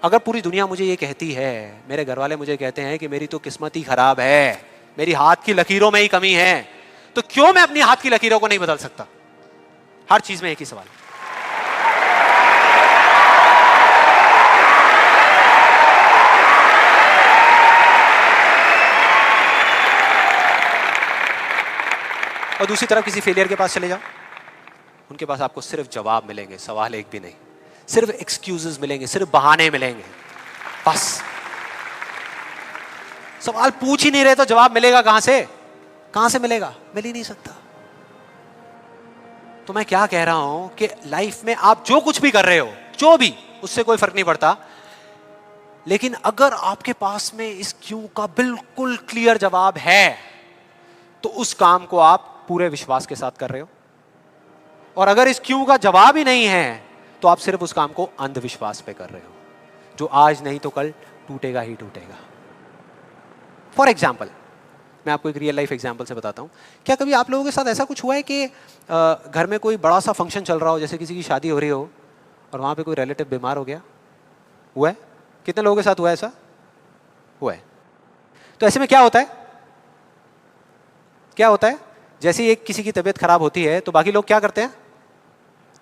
अगर पूरी दुनिया मुझे ये कहती है, मेरे घर वाले मुझे कहते हैं कि मेरी तो किस्मत ही खराब है, मेरी हाथ की लकीरों में ही कमी है, तो क्यों मैं अपनी हाथ की लकीरों को नहीं बदल सकता? हर चीज में एक ही सवाल। और दूसरी तरफ किसी फेलियर के पास चले जाओ, उनके पास आपको सिर्फ जवाब मिलेंगे, सवाल एक भी नहीं। सिर्फ एक्सक्यूजेस मिलेंगे, सिर्फ बहाने मिलेंगे, बस। सवाल पूछ ही नहीं रहे तो जवाब मिलेगा कहां से? कहां से मिलेगा? मिल ही नहीं सकता। तो मैं क्या कह रहा हूं कि लाइफ में आप जो कुछ भी कर रहे हो, जो भी, उससे कोई फर्क नहीं पड़ता, लेकिन अगर आपके पास में इस क्यों का बिल्कुल क्लियर जवाब है तो उस काम को आप पूरे विश्वास के साथ कर रहे हो। और अगर इस क्यों का जवाब ही नहीं है तो आप सिर्फ उस काम को अंधविश्वास पे कर रहे हो, जो आज नहीं तो कल टूटेगा ही टूटेगा। फॉर एग्जाम्पल, मैं आपको एक रियल लाइफ एग्जाम्पल से बताता हूं। क्या कभी आप लोगों के साथ ऐसा कुछ हुआ है कि घर में कोई बड़ा सा फंक्शन चल रहा हो, जैसे किसी की शादी हो रही हो, और वहां पे कोई रिलेटिव बीमार हो गया? हुआ है? कितने लोगों के साथ हुआ है ऐसा? हुआ है। तो ऐसे में क्या होता है? क्या होता है? जैसे ही एक किसी की तबीयत खराब होती है तो बाकी लोग क्या करते हैं?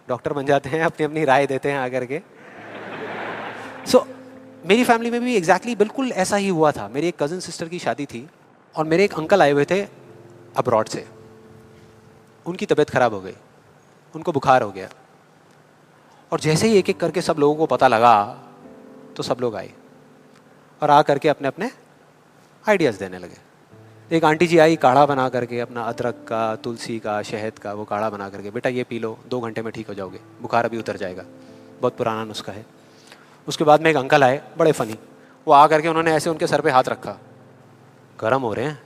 डॉक्टर बन जाते हैं, अपनी अपनी राय देते हैं आकर के। मेरी फैमिली में भी एग्जैक्टली बिल्कुल ऐसा ही हुआ था। मेरी एक कजिन सिस्टर की शादी थी और मेरे एक अंकल आए हुए थे अब्रॉड से। उनकी तबीयत खराब हो गई, उनको बुखार हो गया, और जैसे ही एक एक करके सब लोगों को पता लगा तो सब लोग आए और आ करके अपने अपने आइडियाज़ देने लगे। एक आंटी जी आई, काढ़ा बना करके, अपना अदरक का, तुलसी का, शहद का वो काढ़ा बना करके, बेटा ये पी लो, 2 घंटे में ठीक हो जाओगे, बुखार अभी उतर जाएगा, बहुत पुराना नुस्खा है। उसके बाद में एक अंकल आए, बड़े फनी, वो आ करके उन्होंने ऐसे उनके सर पे हाथ रखा, गर्म हो रहे हैं।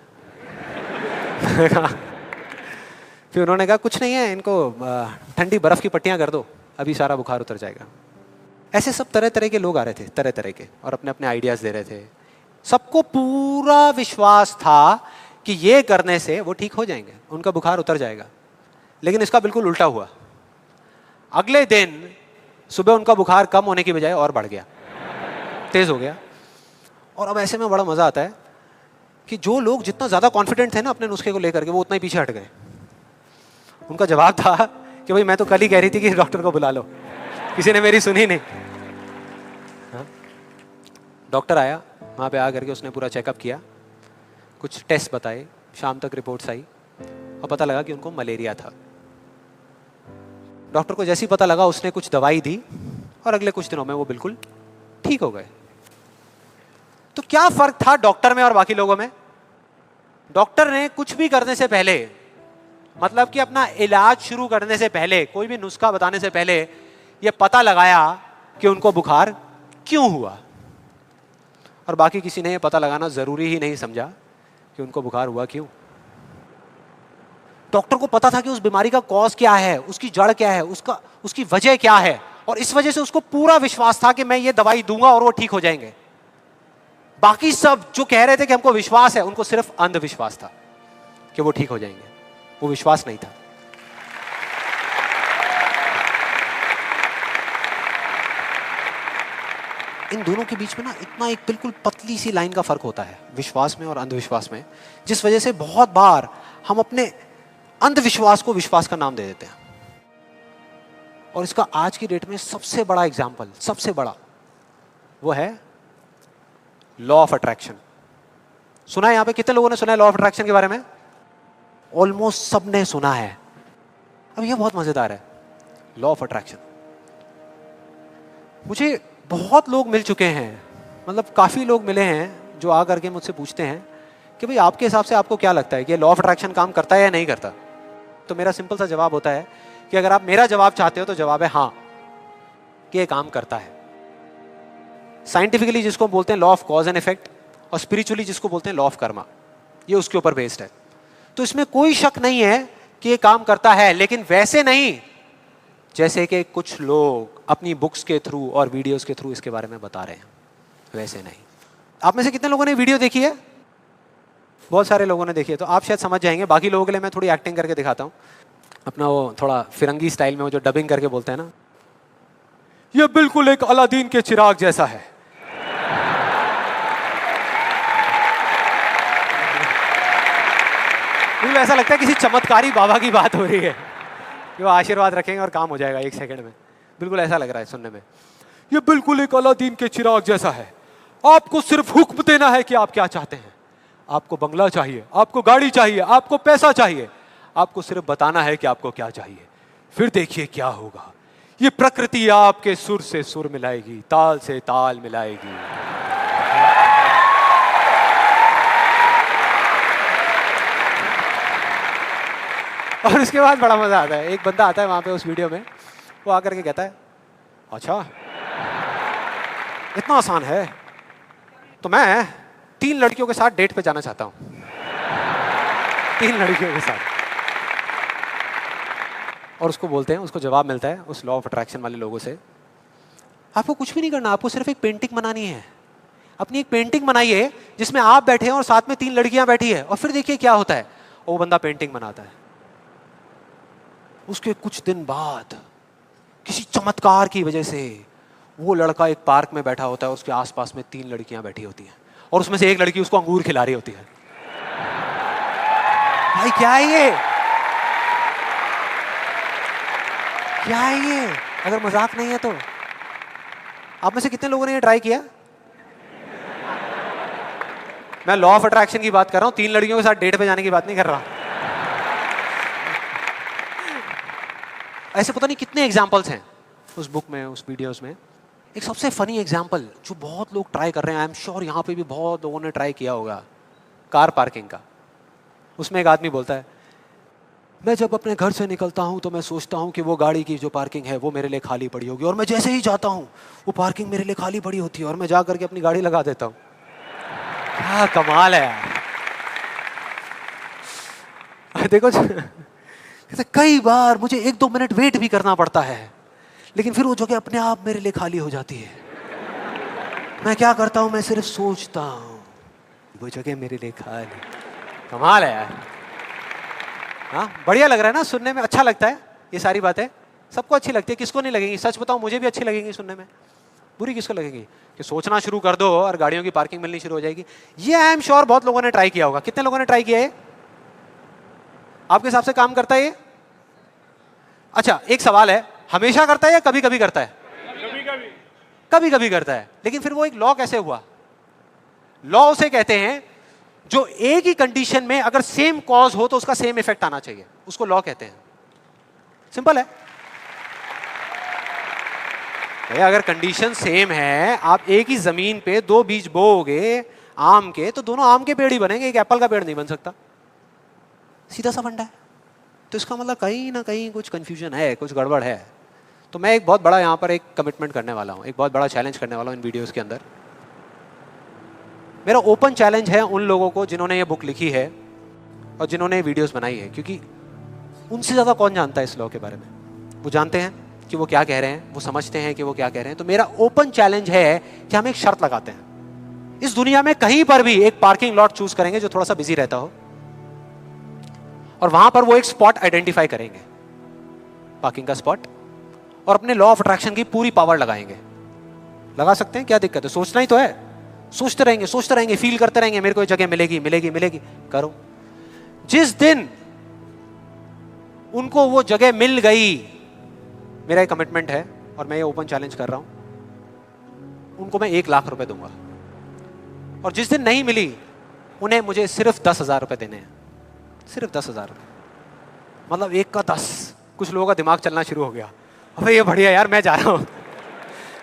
फिर उन्होंने कहा कुछ नहीं है, इनको ठंडी बर्फ़ की पट्टियाँ कर दो, अभी सारा बुखार उतर जाएगा। ऐसे सब तरह तरह के लोग आ रहे थे, तरह तरह के, और अपने अपने आइडियाज़ दे रहे थे। सबको पूरा विश्वास था कि ये करने से वो ठीक हो जाएंगे, उनका बुखार उतर जाएगा। लेकिन इसका बिल्कुल उल्टा हुआ। अगले दिन सुबह उनका बुखार कम होने की बजाय और बढ़ गया, तेज हो गया। और अब ऐसे में बड़ा मजा आता है कि जो लोग जितना ज्यादा कॉन्फिडेंट थे ना अपने नुस्खे को लेकर के, वो उतना ही पीछे हट गए। उनका जवाब था कि भाई मैं तो कल ही कह रही थी कि डॉक्टर को बुला लो, किसी ने मेरी सुनी नहीं। डॉक्टर आया, वहाँ पे आ करके उसने पूरा चेकअप किया, कुछ टेस्ट बताए, शाम तक रिपोर्ट्स आई और पता लगा कि उनको मलेरिया था। डॉक्टर को जैसे ही पता लगा उसने कुछ दवाई दी और अगले कुछ दिनों में वो बिल्कुल ठीक हो गए। तो क्या फर्क था डॉक्टर में और बाकी लोगों में? डॉक्टर ने कुछ भी करने से पहले, मतलब कि अपना इलाज शुरू करने से पहले, कोई भी नुस्खा बताने से पहले ये पता लगाया कि उनको बुखार क्यों हुआ, और बाकी किसी ने ये पता लगाना जरूरी ही नहीं समझा कि उनको बुखार हुआ क्यों। डॉक्टर को पता था कि उस बीमारी का कॉज क्या है, उसकी जड़ क्या है, उसकी वजह क्या है, और इस वजह से उसको पूरा विश्वास था कि मैं ये दवाई दूंगा और वो ठीक हो जाएंगे। बाकी सब जो कह रहे थे कि हमको विश्वास है, उनको सिर्फ अंधविश्वास था कि वो ठीक हो जाएंगे, वो विश्वास नहीं था। इन दोनों के बीच में ना इतना एक बिल्कुल पतली सी लाइन का फर्क होता है, विश्वास में और अंधविश्वास में, जिस वजह से बहुत बार हम अपने अंधविश्वास को विश्वास का नाम दे देते हैं। और इसका आज की डेट में सबसे बड़ा एग्जाम्पल, सबसे बड़ा, वो है लॉ ऑफ अट्रैक्शन। सुना है? यहां पे कितने लोगों ने सुना है लॉ ऑफ अट्रैक्शन के बारे में? ऑलमोस्ट सबने सुना है। अब यह बहुत मजेदार है, लॉ ऑफ अट्रैक्शन। मुझे बहुत लोग मिल चुके हैं, मतलब काफी लोग मिले हैं जो आ करके मुझसे पूछते हैं कि भाई आपके हिसाब से आपको क्या लगता है कि लॉ ऑफ अट्रैक्शन काम करता है या नहीं करता? तो मेरा सिंपल सा जवाब होता है कि अगर आप मेरा जवाब चाहते हो तो जवाब है हाँ, कि ये काम करता है। साइंटिफिकली जिसको बोलते हैं law of cause and effect, और स्पिरिचुअली जिसको बोलते हैं लॉ ऑफ कर्मा, ये उसके ऊपर बेस्ड है। तो इसमें कोई शक नहीं है कि ये काम करता है, लेकिन वैसे नहीं जैसे कि कुछ लोग अपनी बुक्स के थ्रू और वीडियोस के थ्रू इसके बारे में बता रहे हैं, वैसे नहीं। आप में से कितने लोगों ने वीडियो देखी है? बहुत सारे लोगों ने देखी है, तो आप शायद समझ जाएंगे। बाकी लोगों के लिए मैं थोड़ी एक्टिंग करके दिखाता हूँ, अपना वो थोड़ा फिरंगी स्टाइल में, वो जो डबिंग करके बोलते हैं ना, ये बिल्कुल एक अलादीन के चिराग जैसा है। बिल्कुल ऐसा लगता है किसी चमत्कारी बाबा की बात हो रही है कि वो आशीर्वाद रखेंगे और काम हो जाएगा 1 सेकंड में। बिल्कुल ऐसा लग रहा है सुनने में। ये बिल्कुल एक अलादीन के चिराग जैसा है, आपको सिर्फ हुक्म देना है कि आप क्या चाहते हैं। आपको बंगला चाहिए, आपको गाड़ी चाहिए, आपको पैसा चाहिए, आपको सिर्फ बताना है कि आपको क्या चाहिए, फिर देखिए क्या होगा। ये प्रकृति आपके सुर से सुर मिलाएगी, ताल से ताल मिलाएगी। और उसके बाद बड़ा मजा आता है। एक बंदा आता है वहां पे उस वीडियो में, वो आकर के कहता है, अच्छा इतना आसान है, तो मैं 3 लड़कियों के साथ डेट पे जाना चाहता हूं। 3 लड़कियों के साथ। और उसको बोलते हैं, उसको जवाब मिलता है उस लॉ ऑफ अट्रैक्शन वाले लोगों से, आपको कुछ भी नहीं करना, आपको सिर्फ एक पेंटिंग बनानी है। अपनी एक पेंटिंग बनाइए जिसमें आप बैठे हैं और साथ में 3 लड़कियां बैठी है, और फिर देखिए क्या होता है। वो बंदा पेंटिंग बनाता है। उसके कुछ दिन बाद किसी चमत्कार की वजह से वो लड़का एक पार्क में बैठा होता है, उसके आसपास में 3 लड़कियां बैठी होती हैं, और उसमें से एक लड़की उसको अंगूर खिला रही होती है। भाई क्या है ये? क्या है ये? अगर मजाक नहीं है तो आप में से कितने लोगों ने ये ट्राई किया? मैं लॉ ऑफ अट्रैक्शन की बात कर रहा हूं, 3 लड़कियों के साथ डेट पे जाने की बात नहीं कर रहा। ऐसे पता नहीं कितने एग्जाम्पल्स हैं उस बुक में, उस वीडियोस में। एक सबसे फनी एग्जाम्पल जो बहुत लोग ट्राई कर रहे हैं, आई एम श्योर यहाँ पे भी बहुत लोगों ने ट्राई किया होगा, कार पार्किंग का। उसमें एक आदमी बोलता है, मैं जब अपने घर से निकलता हूँ तो मैं सोचता हूँ कि वो गाड़ी की जो पार्किंग है वो मेरे लिए खाली पड़ी होगी, और मैं जैसे ही जाता हूँ वो पार्किंग मेरे लिए खाली पड़ी होती है, और मैं जा करके अपनी गाड़ी लगा देता हूँ। क्या कमाल है यार। देखो कई बार मुझे 1-2 मिनट वेट भी करना पड़ता है, लेकिन फिर वो जगह अपने आप मेरे लिए खाली हो जाती है। मैं क्या करता हूँ, मैं सिर्फ सोचता हूँ वो जगह मेरे लिए खाली। कमाल है यार। हाँ, बढ़िया लग रहा है ना सुनने में, अच्छा लगता है। ये सारी बातें सबको अच्छी लगती है, किसको नहीं लगेंगी? सच बताऊं, मुझे भी अच्छी लगेंगी सुनने में। बुरी किसको लगेगी? कि सोचना शुरू कर दो और गाड़ियों की पार्किंग मिलनी शुरू हो जाएगी। ये आई एम श्योर बहुत लोगों ने ट्राई किया होगा। कितने लोगों ने ट्राई किया है? आपके हिसाब से काम करता है ये? अच्छा, एक सवाल है, हमेशा करता है या कभी कभी करता है? कभी कभी करता है। लेकिन फिर वो एक लॉ कैसे हुआ? लॉ उसे कहते हैं जो एक ही कंडीशन में अगर सेम कॉज हो तो उसका सेम इफेक्ट आना चाहिए, उसको लॉ कहते हैं। सिंपल है भैया। अगर कंडीशन सेम है, आप एक ही जमीन पे 2 बीज बोओगे आम के, तो दोनों आम के पेड़ ही बनेंगे, एक एप्पल का पेड़ नहीं बन सकता। सीधा सा फंडा है। तो इसका मतलब कहीं ना कहीं कुछ कंफ्यूजन है, कुछ गड़बड़ है। तो मैं एक बहुत बड़ा यहाँ पर एक कमिटमेंट करने वाला हूँ, एक बहुत बड़ा चैलेंज करने वाला हूँ इन वीडियोस के अंदर। मेरा ओपन चैलेंज है उन लोगों को जिन्होंने ये बुक लिखी है और जिन्होंने ये वीडियोस बनाई है, क्योंकि उनसे ज़्यादा कौन जानता है इस लॉ के बारे में। वो जानते हैं कि वो क्या कह रहे हैं, वो समझते हैं कि वो क्या कह रहे हैं। तो मेरा ओपन चैलेंज है कि हम एक शर्त लगाते हैं, इस दुनिया में कहीं पर भी एक पार्किंग लॉट चूज करेंगे जो थोड़ा सा बिजी रहता हो, और वहां पर वो एक स्पॉट आइडेंटिफाई करेंगे, पार्किंग का स्पॉट, और अपने लॉ ऑफ अट्रैक्शन की पूरी पावर लगाएंगे। लगा सकते हैं, क्या दिक्कत है? सोचना ही तो है। सोचते रहेंगे, फील करते रहेंगे, मेरे को ये जगह मिलेगी मिलेगी मिलेगी। करो। जिस दिन उनको वो जगह मिल गई, मेरा एक कमिटमेंट है और मैं ये ओपन चैलेंज कर रहा हूं, उनको मैं 1 लाख रुपए दूंगा। और जिस दिन नहीं मिली, उन्हें मुझे सिर्फ 10,000 रुपए देने हैं, सिर्फ 10,000 रुपए। मतलब 1 का 10। कुछ लोगों का दिमाग चलना शुरू हो गया, अबे ये बढ़िया यार, मैं जा रहा हूं,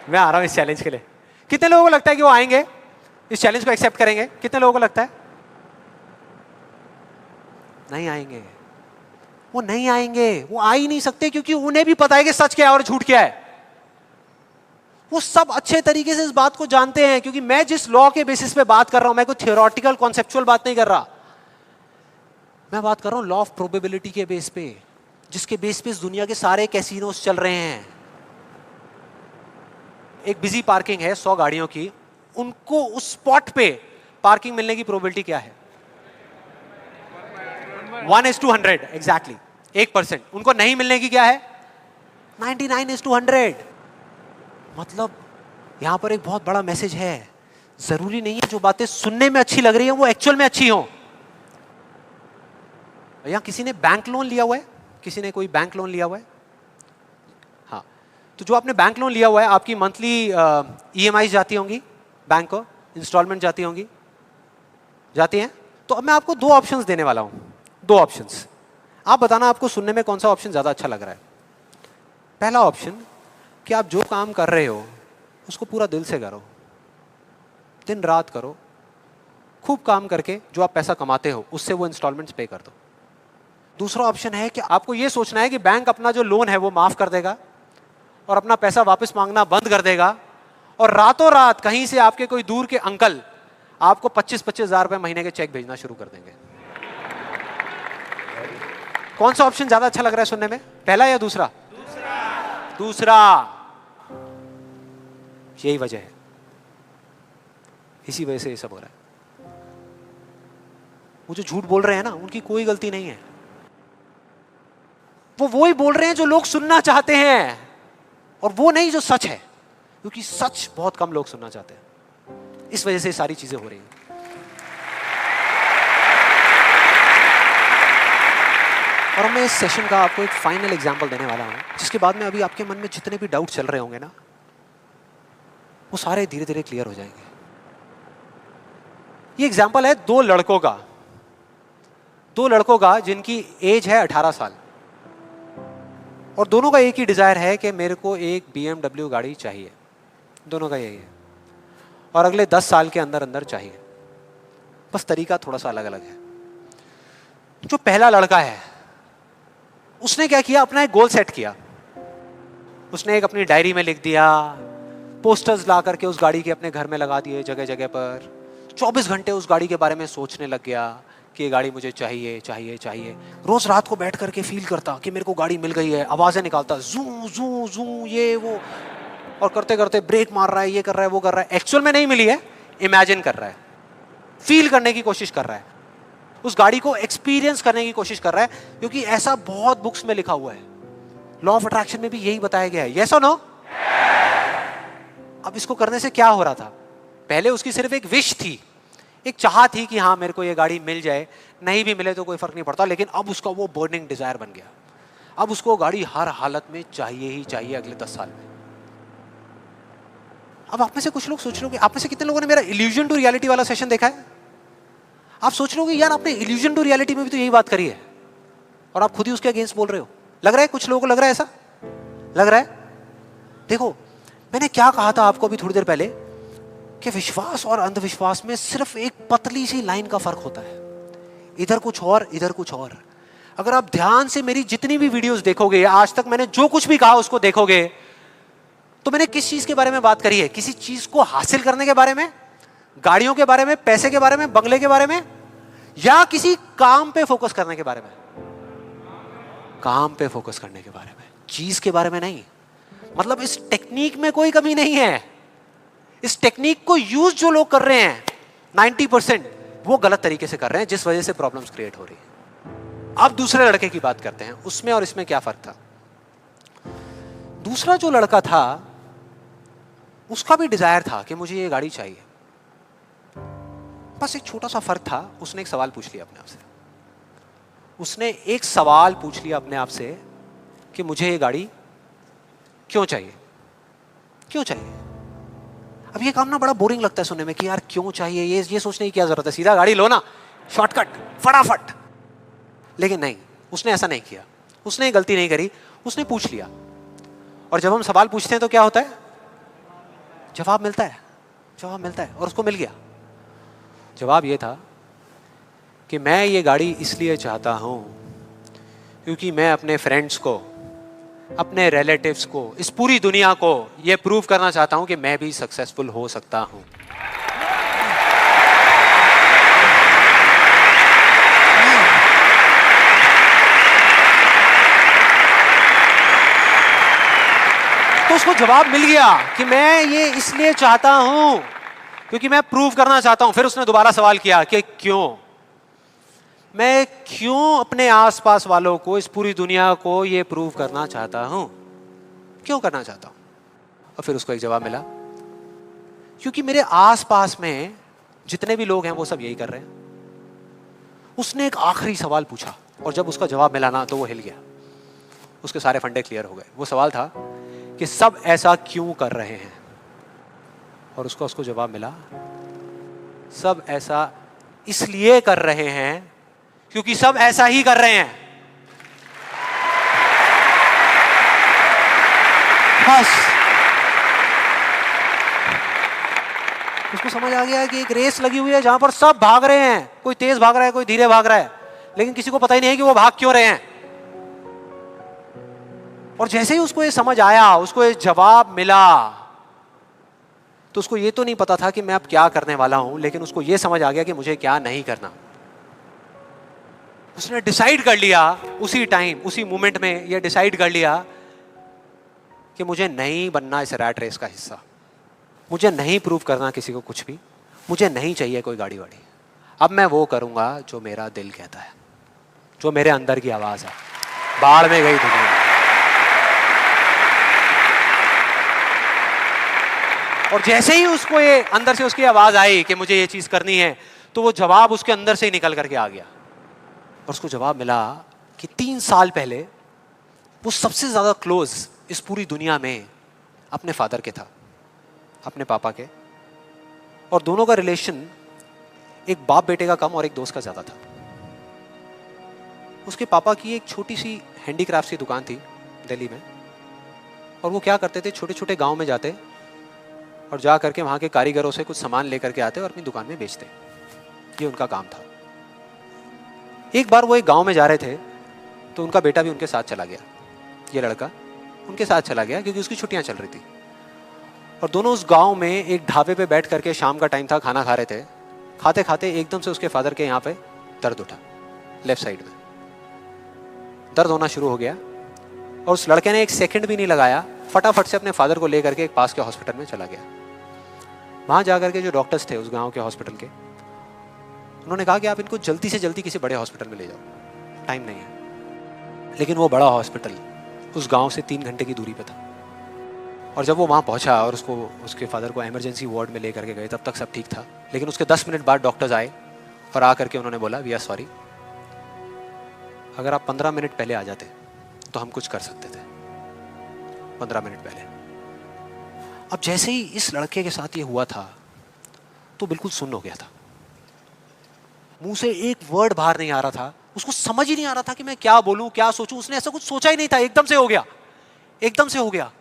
मैं आ रहा हूं इस चैलेंज के लिए। कितने लोगों को लगता है कि वो आएंगे, इस चैलेंज को एक्सेप्ट करेंगे? कितने लोगों को लगता है नहीं आएंगे? वो नहीं आएंगे, वो आ ही नहीं सकते, क्योंकि उन्हें भी पता है कि सच क्या है और झूठ क्या है। वो सब अच्छे तरीके से इस बात को जानते हैं, क्योंकि मैं जिस लॉ के बेसिस पे बात कर रहा हूं, मैं कोई थियोरेटिकल कॉन्सेप्चुअल बात नहीं कर रहा। मैं बात कर रहा हूं लॉ ऑफ प्रोबेबिलिटी के बेस पे, जिसके बेस पे इस दुनिया के सारे कैसीनोस चल रहे हैं। एक बिजी पार्किंग है 100 गाड़ियों की, उनको उस स्पॉट पे पार्किंग मिलने की प्रोबेबिलिटी क्या है? 1:100 एग्जैक्टली, 1%। उनको नहीं मिलने की क्या है? 99:100। मतलब यहां पर एक बहुत बड़ा मैसेज है, जरूरी नहीं है जो बातें सुनने में अच्छी लग रही है वो एक्चुअल में अच्छी हो। यहां किसी ने बैंक लोन लिया हुआ है? किसी ने कोई बैंक लोन लिया हुआ है? हाँ, तो जो आपने बैंक लोन लिया हुआ है, आपकी मंथली EMI जाती होंगी बैंक को, इंस्टॉलमेंट जाती होंगी, जाती हैं। तो अब मैं आपको 2 ऑप्शंस देने वाला हूं, 2 ऑप्शंस। आप बताना आपको सुनने में कौन सा ऑप्शन ज्यादा अच्छा लग रहा है। पहला ऑप्शन कि आप जो काम कर रहे हो उसको पूरा दिल से करो, दिन रात करो, खूब काम करके जो आप पैसा कमाते हो उससे वो इंस्टॉलमेंट्स पे कर दो। दूसरा ऑप्शन है कि आपको ये सोचना है कि बैंक अपना जो लोन है वो माफ कर देगा और अपना पैसा वापस मांगना बंद कर देगा, और रातों रात कहीं से आपके कोई दूर के अंकल आपको 25-25 हजार रुपए महीने के चेक भेजना शुरू कर देंगे। कौन सा ऑप्शन ज्यादा अच्छा लग रहा है सुनने में, पहला या दूसरा? दूसरा। यही वजह है, इसी वजह से ये सब हो रहा है। वो जो झूठ बोल रहे हैं ना, उनकी कोई गलती नहीं है, वो ही बोल रहे हैं जो लोग सुनना चाहते हैं, और वो नहीं जो सच है, क्योंकि सच बहुत कम लोग सुनना चाहते हैं। इस वजह से सारी चीजें हो रही हैं। और मैं इस सेशन का आपको एक फाइनल एग्जांपल देने वाला हूं, जिसके बाद में अभी आपके मन में जितने भी डाउट चल रहे होंगे ना, वो सारे धीरे धीरे क्लियर हो जाएंगे। ये एग्जांपल है 2 लड़कों का, 2 लड़कों का जिनकी एज है 18 साल, और दोनों का एक ही डिजायर है कि मेरे को एक BMW गाड़ी चाहिए। दोनों का यही है, और अगले 10 साल के अंदर अंदर चाहिए, बस तरीका थोड़ा सा अलग अलग है। जो पहला लड़का है उसने क्या किया, अपना एक गोल सेट किया। उसने एक अपनी डायरी में लिख दिया, पोस्टर्स ला करके उस गाड़ी के अपने घर में लगा दिए जगह जगह पर। 24 घंटे उस गाड़ी के बारे में सोचने लग गया कि ये गाड़ी मुझे चाहिए चाहिए चाहिए। रोज रात को बैठ करके फील करता कि मेरे को गाड़ी मिल गई है, आवाजें निकालता, जू जू जू ये वो, और करते करते ब्रेक मार रहा है, ये कर रहा है, वो कर रहा है। एक्चुअल में नहीं मिली है, इमेजिन कर रहा है, फील करने की कोशिश कर रहा है, उस गाड़ी को एक्सपीरियंस करने की कोशिश कर रहा है, क्योंकि ऐसा बहुत बुक्स में लिखा हुआ है। लॉ ऑफ अट्रैक्शन में भी यही बताया गया है। यस और नो? अब इसको करने से क्या हो रहा था? पहले उसकी सिर्फ एक विश थी, एक चाह थी कि हाँ मेरे को ये गाड़ी मिल जाए, नहीं भी मिले तो कोई फर्क नहीं पड़ता, लेकिन अब उसका वो बर्निंग डिजायर बन गया। अब उसको गाड़ी हर हालत में चाहिए ही चाहिए अगले 10 साल में। अब आप में से कुछ लोग सोच रहे हो कि आप में से कितने लोगों ने मेरा इल्यूजन टू रियलिटी वाला सेशन देखा है? आप सोच रहे हो कि यार आपने इल्यूजन टू रियलिटी में भी तो यही बात करी है, और आप खुद ही उसके अगेंस्ट बोल रहे हो। लग रहा है कुछ लोगों को, लग रहा है ऐसा लग रहा है। देखो मैंने क्या कहा था आपको अभी थोड़ी देर पहले, कि विश्वास और अंधविश्वास में सिर्फ एक पतली सी लाइन का फर्क होता है, इधर कुछ और इधर कुछ और। अगर आप ध्यान से मेरी जितनी भी वीडियोस देखोगे, आज तक मैंने जो कुछ भी कहा उसको देखोगे, तो मैंने किस चीज के बारे में बात करी है? किसी चीज को हासिल करने के बारे में, गाड़ियों के बारे में, पैसे के बारे में, बंगले के बारे में, या किसी काम पे फोकस करने के बारे में? काम पे फोकस करने के बारे में, चीज के बारे में नहीं। मतलब इस टेक्निक में कोई कमी नहीं है। इस टेक्निक को यूज जो लोग कर रहे हैं 90% वो गलत तरीके से कर रहे हैं, जिस वजह से प्रॉब्लम्स क्रिएट हो रही है। अब दूसरे लड़के की बात करते हैं, उसमें और इसमें क्या फर्क था। दूसरा जो लड़का था उसका भी डिजायर था कि मुझे ये गाड़ी चाहिए, बस एक छोटा सा फर्क था। उसने एक सवाल पूछ लिया अपने आप से, उसने एक सवाल पूछ लिया अपने आप से कि मुझे ये गाड़ी क्यों चाहिए, क्यों चाहिए। अब ये काम ना बड़ा बोरिंग लगता है सुनने में कि यार क्यों चाहिए, ये सोचने की क्या जरूरत है, सीधा गाड़ी लो ना, शॉर्टकट फटाफट। लेकिन नहीं, उसने ऐसा नहीं किया, उसने गलती नहीं करी, उसने पूछ लिया। और जब हम सवाल पूछते हैं तो क्या होता है? जवाब मिलता है, जवाब मिलता है। और उसको मिल गया। जवाब ये था कि मैं ये गाड़ी इसलिए चाहता हूं क्योंकि मैं अपने फ्रेंड्स को, अपने रिलेटिव्स को, इस पूरी दुनिया को ये प्रूव करना चाहता हूं कि मैं भी सक्सेसफुल हो सकता हूं। उसको जवाब मिल गया कि मैं ये इसलिए चाहता हूं क्योंकि मैं प्रूव करना चाहता हूं। फिर उसने दोबारा सवाल किया कि क्यों, मैं क्यों अपने आसपास वालों को, इस पूरी दुनिया को ये प्रूव करना चाहता हूं, क्यों करना चाहता हूं? और फिर उसको एक जवाब मिला, क्योंकि मेरे आसपास में जितने भी लोग हैं वो सब यही कर रहे हैं। उसने एक आखिरी सवाल पूछा और जब उसका जवाब मिला ना तो वो हिल गया, उसके सारे फंडे क्लियर हो गए। वो सवाल था कि सब ऐसा क्यों कर रहे हैं, और उसको जवाब मिला, सब ऐसा इसलिए कर रहे हैं क्योंकि सब ऐसा ही कर रहे हैं। बस उसको समझ आ गया कि एक रेस लगी हुई है जहां पर सब भाग रहे हैं, कोई तेज भाग रहा है, कोई धीरे भाग रहा है, लेकिन किसी को पता ही नहीं है कि वो भाग क्यों रहे हैं। और जैसे ही उसको ये समझ आया, उसको ये जवाब मिला, तो उसको ये तो नहीं पता था कि मैं अब क्या करने वाला हूं, लेकिन उसको ये समझ आ गया कि मुझे क्या नहीं करना। उसने डिसाइड कर लिया उसी टाइम, उसी मोमेंट में ये डिसाइड कर लिया कि मुझे नहीं बनना इस रैट रेस का हिस्सा, मुझे नहीं प्रूव करना किसी को कुछ भी, मुझे नहीं चाहिए कोई गाड़ी वाड़ी। अब मैं वो करूंगा जो मेरा दिल कहता है, जो मेरे अंदर की आवाज है। बाढ़ में गई दुनिया। और जैसे ही उसको ये अंदर से उसकी आवाज आई कि मुझे ये चीज करनी है, तो वो जवाब उसके अंदर से ही निकल करके आ गया। और उसको जवाब मिला कि 3 साल पहले वो सबसे ज्यादा क्लोज इस पूरी दुनिया में अपने फादर के था, अपने पापा के, और दोनों का रिलेशन एक बाप बेटे का कम और एक दोस्त का ज्यादा था। उसके पापा की एक छोटी सी हैंडीक्राफ्ट की दुकान थी दिल्ली में, और वो क्या करते थे, छोटे छोटे गांव में जाते और जा करके वहां के कारीगरों से कुछ सामान लेकर के आते और अपनी दुकान में बेचते। ये उनका काम था। एक बार वो एक गांव में जा रहे थे तो उनका बेटा भी उनके साथ चला गया। ये लड़का उनके साथ चला गया क्योंकि उसकी छुट्टियां चल रही थी, और दोनों उस गांव में एक ढाबे पे बैठ करके, शाम का टाइम था, खाना खा रहे थे। खाते खाते एकदम से उसके फादर के यहाँ पे दर्द उठा, लेफ्ट साइड में दर्द होना शुरू हो गया, और उस लड़के ने एक सेकंड भी नहीं लगाया, फटाफट से अपने फादर को लेकर के एक पास के हॉस्पिटल में चला गया। वहां जाकर के जो डॉक्टर्स थे उस गांव के हॉस्पिटल के, उन्होंने कहा कि आप इनको जल्दी से जल्दी किसी बड़े हॉस्पिटल में ले जाओ, टाइम नहीं है। लेकिन वो बड़ा हॉस्पिटल उस गांव से 3 घंटे की दूरी पे था। और जब वो वहां पहुंचा और उसको, उसके फादर को इमरजेंसी वार्ड में लेकर के गए, तब तक सब ठीक था। लेकिन उसके 10 मिनट बाद डॉक्टर्स आए और आकर के उन्होंने बोला, वी आर सॉरी, अगर आप 15 मिनट पहले आ जाते तो हम कुछ कर सकते थे। 15 मिनट पहले। अब जैसे ही इस लड़के के साथ ये हुआ था तो बिल्कुल सुन्न हो गया था, मुंह से एक वर्ड बाहर नहीं आ रहा था, उसको समझ ही नहीं आ रहा था कि मैं क्या बोलूं, क्या सोचूं। उसने ऐसा कुछ सोचा ही नहीं था, एकदम से हो गया, एकदम से हो गया।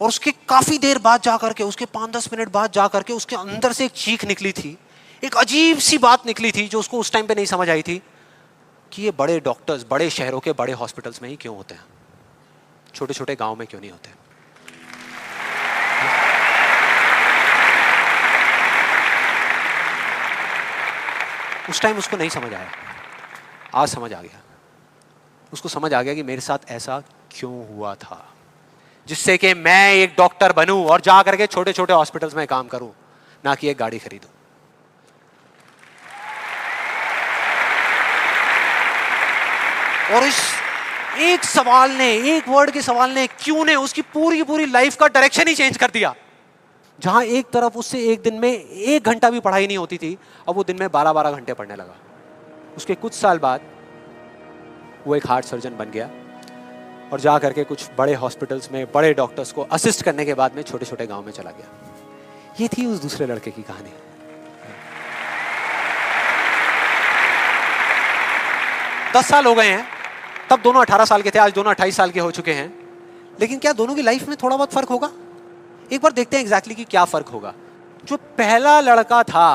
और उसके काफी देर बाद जाकर के, उसके 5-10 मिनट बाद जाकर के उसके अंदर से एक चीख निकली थी, एक अजीब सी बात निकली थी जो उसको उस टाइम पे नहीं समझ आई थी कि ये बड़े डॉक्टर्स बड़े शहरों के बड़े हॉस्पिटल्स में ही क्यों होते हैं, छोटे छोटे गांव में क्यों नहीं होते। उस टाइम उसको नहीं समझ आया, आज समझ आ गया। उसको समझ आ गया कि मेरे साथ ऐसा क्यों हुआ था, जिससे कि मैं एक डॉक्टर बनूं और जा करके छोटे छोटे हॉस्पिटल्स में काम करूं, ना कि एक गाड़ी खरीदूं। और इस एक सवाल ने, एक वर्ड के सवाल ने, क्यों ने, उसकी पूरी पूरी लाइफ का डायरेक्शन ही चेंज कर दिया। जहां एक तरफ उससे एक दिन में 1 घंटा भी पढ़ाई नहीं होती थी, अब वो दिन में 12-12 घंटे पढ़ने लगा। उसके कुछ साल बाद वो एक हार्ट सर्जन बन गया और जा करके कुछ बड़े हॉस्पिटल्स में बड़े डॉक्टर्स को असिस्ट करने के बाद में छोटे छोटे गांव में चला गया। ये थी उस दूसरे लड़के की कहानी। 10 साल हो गए हैं, तब दोनों 18 साल के थे, आज दोनों 28 साल के हो चुके हैं। लेकिन क्या दोनों की लाइफ में थोड़ा बहुत फर्क होगा? एक बार देखते हैं एग्जैक्टली कि क्या फर्क होगा। जो पहला लड़का था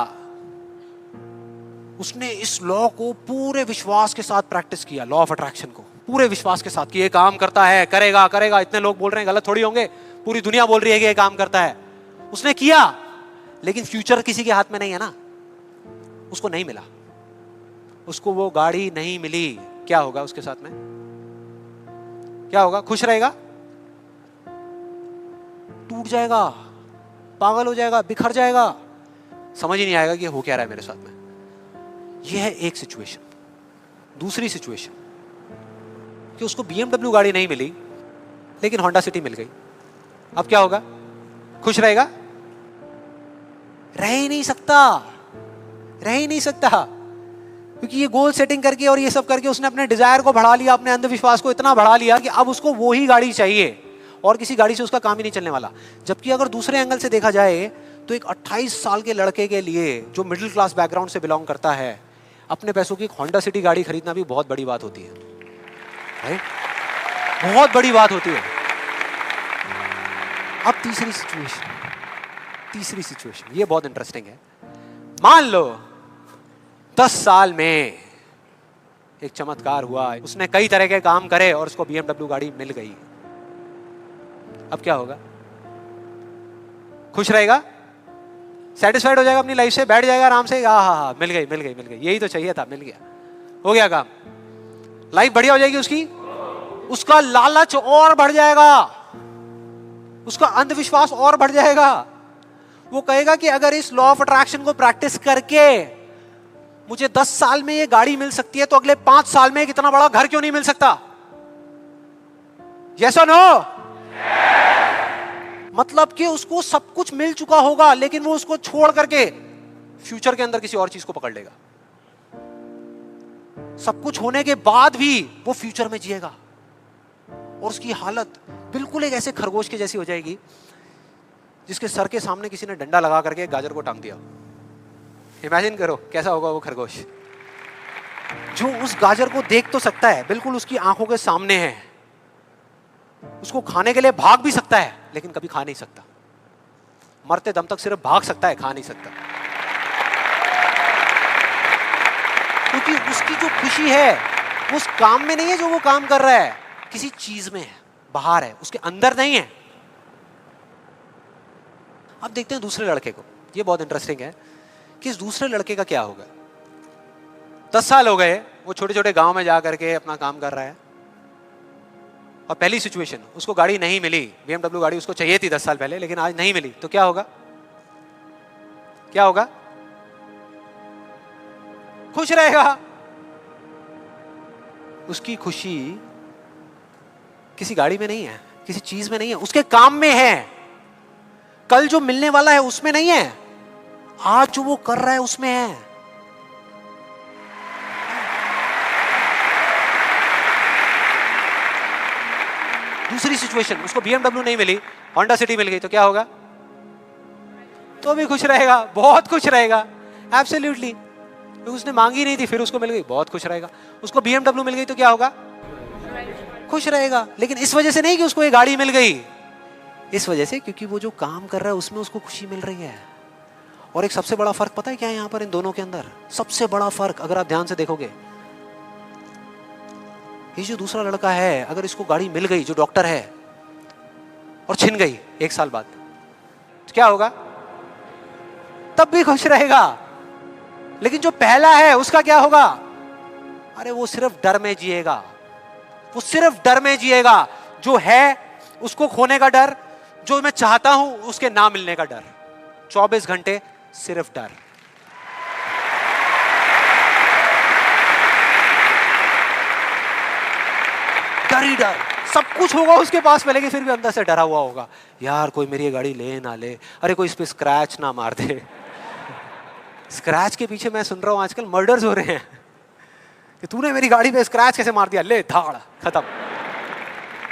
उसने इस लॉ को पूरे विश्वास के साथ प्रैक्टिस किया, लॉ ऑफ अट्रैक्शन को पूरे विश्वास के साथ कि ये काम करता है, करेगा करेगा, इतने लोग बोल रहे हैं, गलत थोड़ी होंगे, पूरी दुनिया बोल रही है कि ये काम करता है। उसने किया, लेकिन फ्यूचर किसी के हाथ में नहीं है ना, उसको नहीं मिला, उसको वो गाड़ी नहीं मिली। क्या होगा उसके साथ में? क्या होगा? खुश रहेगा? टूट जाएगा, पागल हो जाएगा, बिखर जाएगा, समझ ही नहीं आएगा कि हो क्या रहा है मेरे साथ में। यह है एक सिचुएशन। दूसरी सिचुएशन कि उसको BMW गाड़ी नहीं मिली लेकिन होंडा सिटी मिल गई। अब क्या होगा? खुश रहेगा? रह ही नहीं सकता, रह ही नहीं सकता, क्योंकि ये गोल सेटिंग करके और ये सब करके उसने अपने डिजायर को बढ़ा लिया, अपने अंधविश्वास को इतना बढ़ा लिया कि अब उसको वो ही गाड़ी चाहिए और किसी गाड़ी से उसका काम ही नहीं चलने वाला। जबकि अगर दूसरे एंगल से देखा जाए तो एक 28 साल के लड़के के लिए जो मिडिल क्लास बैकग्राउंड से बिलोंग करता है, अपने पैसों की एक होंडा सिटी गाड़ी खरीदना भी बहुत बड़ी बात होती है, राइट? बहुत बड़ी बात होती है। अब तीसरी सिचुएशन ये बहुत इंटरेस्टिंग है। मान लो 10 साल में एक चमत्कार हुआ, उसने कई तरह के काम करे और उसको BMW गाड़ी मिल गई। अब क्या होगा? खुश रहेगा? सेटिस्फाइड हो जाएगा अपनी लाइफ से, बैठ जाएगा आराम से, हाँ, मिल गई, यही तो चाहिए था, मिल गया, हो गया काम, लाइफ बढ़िया हो जाएगी उसकी। उसका लालच और बढ़ जाएगा, उसका अंधविश्वास और बढ़ जाएगा। वो कहेगा कि अगर इस लॉ ऑफ अट्रैक्शन को प्रैक्टिस करके मुझे 10 साल में ये गाड़ी मिल सकती है तो अगले 5 साल में एक इतना बड़ा घर क्यों नहीं मिल सकता? यस और नो? मतलब कि उसको सब कुछ मिल चुका होगा लेकिन वो उसको छोड़ करके फ्यूचर के अंदर किसी और चीज को पकड़ लेगा। सब कुछ होने के बाद भी वो फ्यूचर में जिएगा और उसकी हालत बिल्कुल एक ऐसे खरगोश के जैसी हो जाएगी जिसके सर के सामने किसी ने डंडा लगा करके गाजर को टांग दिया। इमेजिन करो कैसा होगा वो खरगोश, जो उस गाजर को देख तो सकता है, बिल्कुल उसकी आंखों के सामने है, उसको खाने के लिए भाग भी सकता है लेकिन कभी खा नहीं सकता। मरते दम तक सिर्फ भाग सकता है, खा नहीं सकता। क्योंकि उसकी जो खुशी है वो उस काम में नहीं है जो वो काम कर रहा है, किसी चीज में है, बाहर है, उसके अंदर नहीं है। अब देखते हैं दूसरे लड़के को। ये बहुत इंटरेस्टिंग है कि इस दूसरे लड़के का क्या होगा। 10 साल हो गए, वो छोटे छोटे गांव में जा करके अपना काम कर रहा है और पहली सिचुएशन, उसको गाड़ी नहीं मिली। BMW गाड़ी उसको चाहिए थी 10 साल पहले लेकिन आज नहीं मिली, तो क्या होगा? क्या होगा? खुश रहेगा। उसकी खुशी किसी गाड़ी में नहीं है, किसी चीज में नहीं है, उसके काम में है। कल जो मिलने वाला है उसमें नहीं है, आज जो वो कर रहा है उसमें है। दूसरी सिचुएशन, उसको BMW नहीं मिली, होंडा सिटी मिल गई, तो क्या होगा? तो भी खुश रहेगा, बहुत खुश रहेगा, एब्सोल्युटली। उसने मांगी नहीं थी, फिर उसको मिल गई, बहुत खुश रहेगा। उसको BMW मिल गई तो क्या होगा? खुश रहेगा। लेकिन इस वजह से नहीं कि उसको ये गाड़ी मिल गई, इस वजह से क्योंकि वो जो काम कर रहा है उसमें उसको खुशी मिल रही है। और एक सबसे बड़ा फर्क पता है क्या है यहां पर इन दोनों के अंदर? सबसे बड़ा फर्क अगर आप ध्यान से देखोगे, ये जो दूसरा लड़का है, अगर इसको गाड़ी मिल गई, जो डॉक्टर है, और छिन गई 1 साल बाद, तो क्या होगा? तब भी खुश रहेगा। लेकिन जो पहला है उसका क्या होगा? अरे वो सिर्फ डर में जिएगा, वो सिर्फ डर में जिएगा। जो है उसको खोने का डर, जो मैं चाहता हूं उसके ना मिलने का डर, 24 घंटे सिर्फ डर। डर ही डर, सब कुछ होगा उसके पास में लेकिन फिर भी अंदर से डरा हुआ होगा, यार कोई मेरी गाड़ी ले ना ले, अरे कोई इस पे स्क्रैच ना मार दे। स्क्रैच के पीछे मैं सुन रहा हूं आजकल मर्डर्स हो रहे हैं कि तूने मेरी गाड़ी पे स्क्रैच कैसे मार दिया, ले धाड़, खत्म।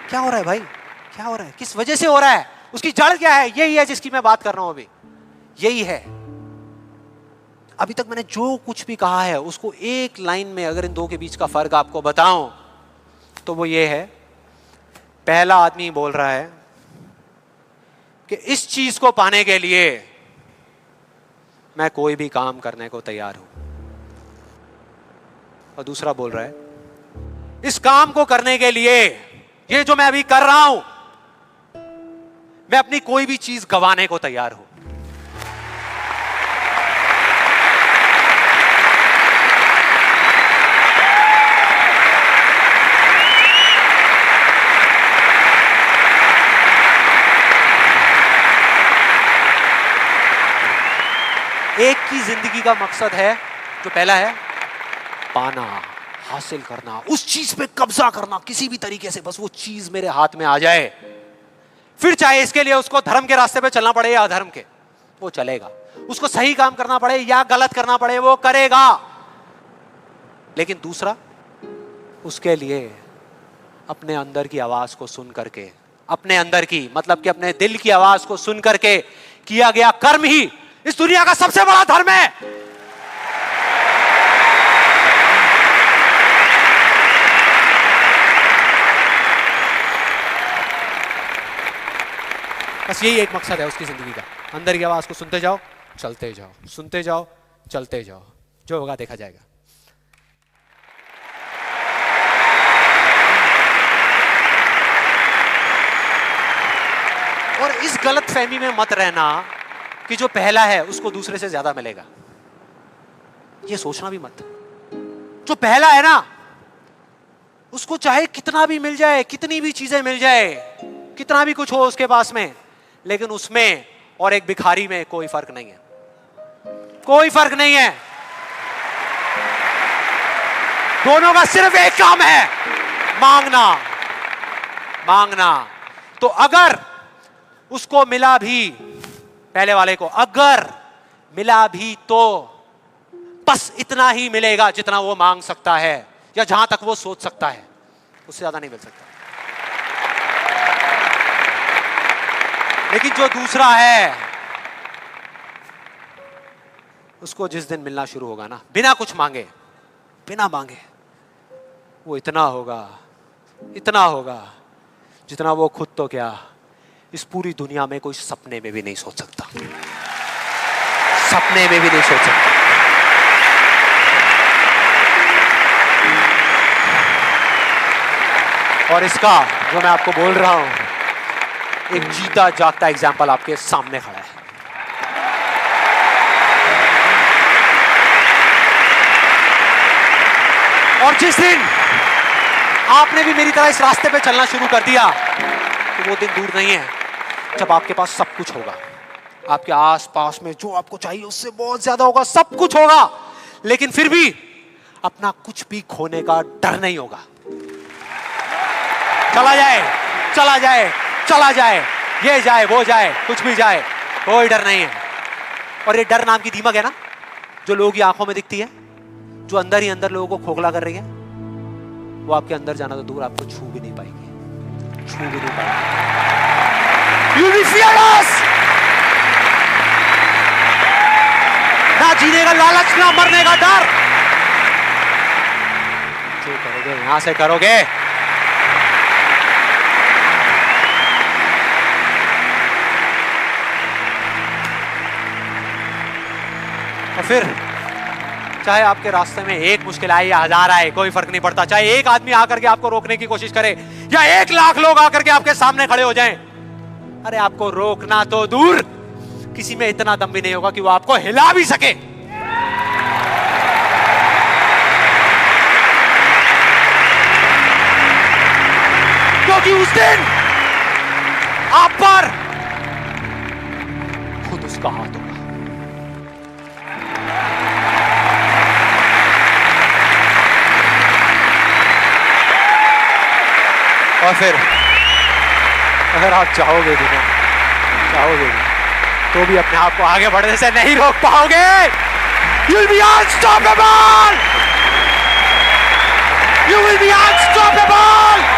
क्या हो रहा है भाई? क्या हो रहा है? किस वजह से हो रहा है? उसकी जड़ क्या है? यही है जिसकी मैं बात कर रहा हूं अभी, यही है। अभी तक मैंने जो कुछ भी कहा है उसको एक लाइन में अगर इन दो के बीच का फर्क आपको बताऊं तो वो ये है, पहला आदमी बोल रहा है कि इस चीज को पाने के लिए मैं कोई भी काम करने को तैयार हूं, और दूसरा बोल रहा है इस काम को करने के लिए, ये जो मैं अभी कर रहा हूं, मैं अपनी कोई भी चीज गंवाने को तैयार हूं। एक की जिंदगी का मकसद है, जो पहला है पाना, हासिल करना, उस चीज पे कब्जा करना किसी भी तरीके से, बस वो चीज मेरे हाथ में आ जाए। फिर चाहे इसके लिए उसको धर्म के रास्ते पे चलना पड़े या अधर्म के, वो चलेगा। उसको सही काम करना पड़े या गलत करना पड़े, वो करेगा। लेकिन दूसरा, उसके लिए अपने अंदर की आवाज को सुन करके, अपने अंदर की मतलब कि अपने दिल की आवाज को सुन करके किया गया कर्म ही इस दुनिया का सबसे बड़ा धर्म है। बस यही एक मकसद है उसकी जिंदगी का, अंदर की आवाज को सुनते जाओ, चलते जाओ, सुनते जाओ, चलते जाओ, जो होगा देखा जाएगा। और इस गलत फहमी में मत रहना कि जो पहला है उसको दूसरे से ज्यादा मिलेगा, ये सोचना भी मत। जो पहला है ना, उसको चाहे कितना भी मिल जाए, कितनी भी चीजें मिल जाए, कितना भी कुछ हो उसके पास में, लेकिन उसमें और एक भिखारी में कोई फर्क नहीं है, कोई फर्क नहीं है। दोनों का सिर्फ एक काम है, मांगना, मांगना। तो अगर उसको मिला भी, पहले वाले को अगर मिला भी, तो बस इतना ही मिलेगा जितना वो मांग सकता है या जहां तक वो सोच सकता है, उससे ज्यादा नहीं मिल सकता। लेकिन जो दूसरा है, उसको जिस दिन मिलना शुरू होगा ना, बिना कुछ मांगे, बिना मांगे, वो इतना होगा, इतना होगा जितना वो खुद तो क्या इस पूरी दुनिया में कोई सपने में भी नहीं सोच सकता, सपने में भी नहीं सोच सकता। और इसका जो मैं आपको बोल रहा हूं, एक जीता जागता एग्जाम्पल आपके सामने खड़ा है। और जिस दिन आपने भी मेरी तरह इस रास्ते पे चलना शुरू कर दिया, तो वो दिन दूर नहीं है जब आपके पास सब कुछ होगा, आपके आसपास में जो आपको चाहिए उससे बहुत ज्यादा होगा, सब कुछ होगा, लेकिन फिर भी अपना कुछ भी खोने का डर नहीं होगा। चला जाए, चला जाए, चला जाए, ये जाए, वो जाए, कुछ भी जाए, कोई डर नहीं है। और ये डर नाम की दीमक है ना, जो लोगों की आंखों में दिखती है, जो अंदर ही अंदर लोगों को खोखला कर रही है, वो आपके अंदर जाना तो दूर, आपको छू भी नहीं पाएगी, छू भी नहीं पाएगी। You will be fearless। ना जीने का लालच, ना मरने का डर। जो करोगे यहां से करोगे। और फिर चाहे आपके रास्ते में एक मुश्किल आए या 1000 आए, कोई फर्क नहीं पड़ता। चाहे एक आदमी आकर के आपको रोकने की कोशिश करे या 1 लाख लोग आकर के आपके सामने खड़े हो जाएं, अरे आपको रोकना तो दूर, किसी में इतना दम भी नहीं होगा कि वो आपको हिला भी सके। क्योंकि उस दिन आप पर खुद उसका हाथ होगा। और फिर अगर आप चाहोगे भी ना, चाहोगे भी, तो भी अपने आप को आगे बढ़ने से नहीं रोक पाओगे। You'll be unstoppable! You will be unstoppable!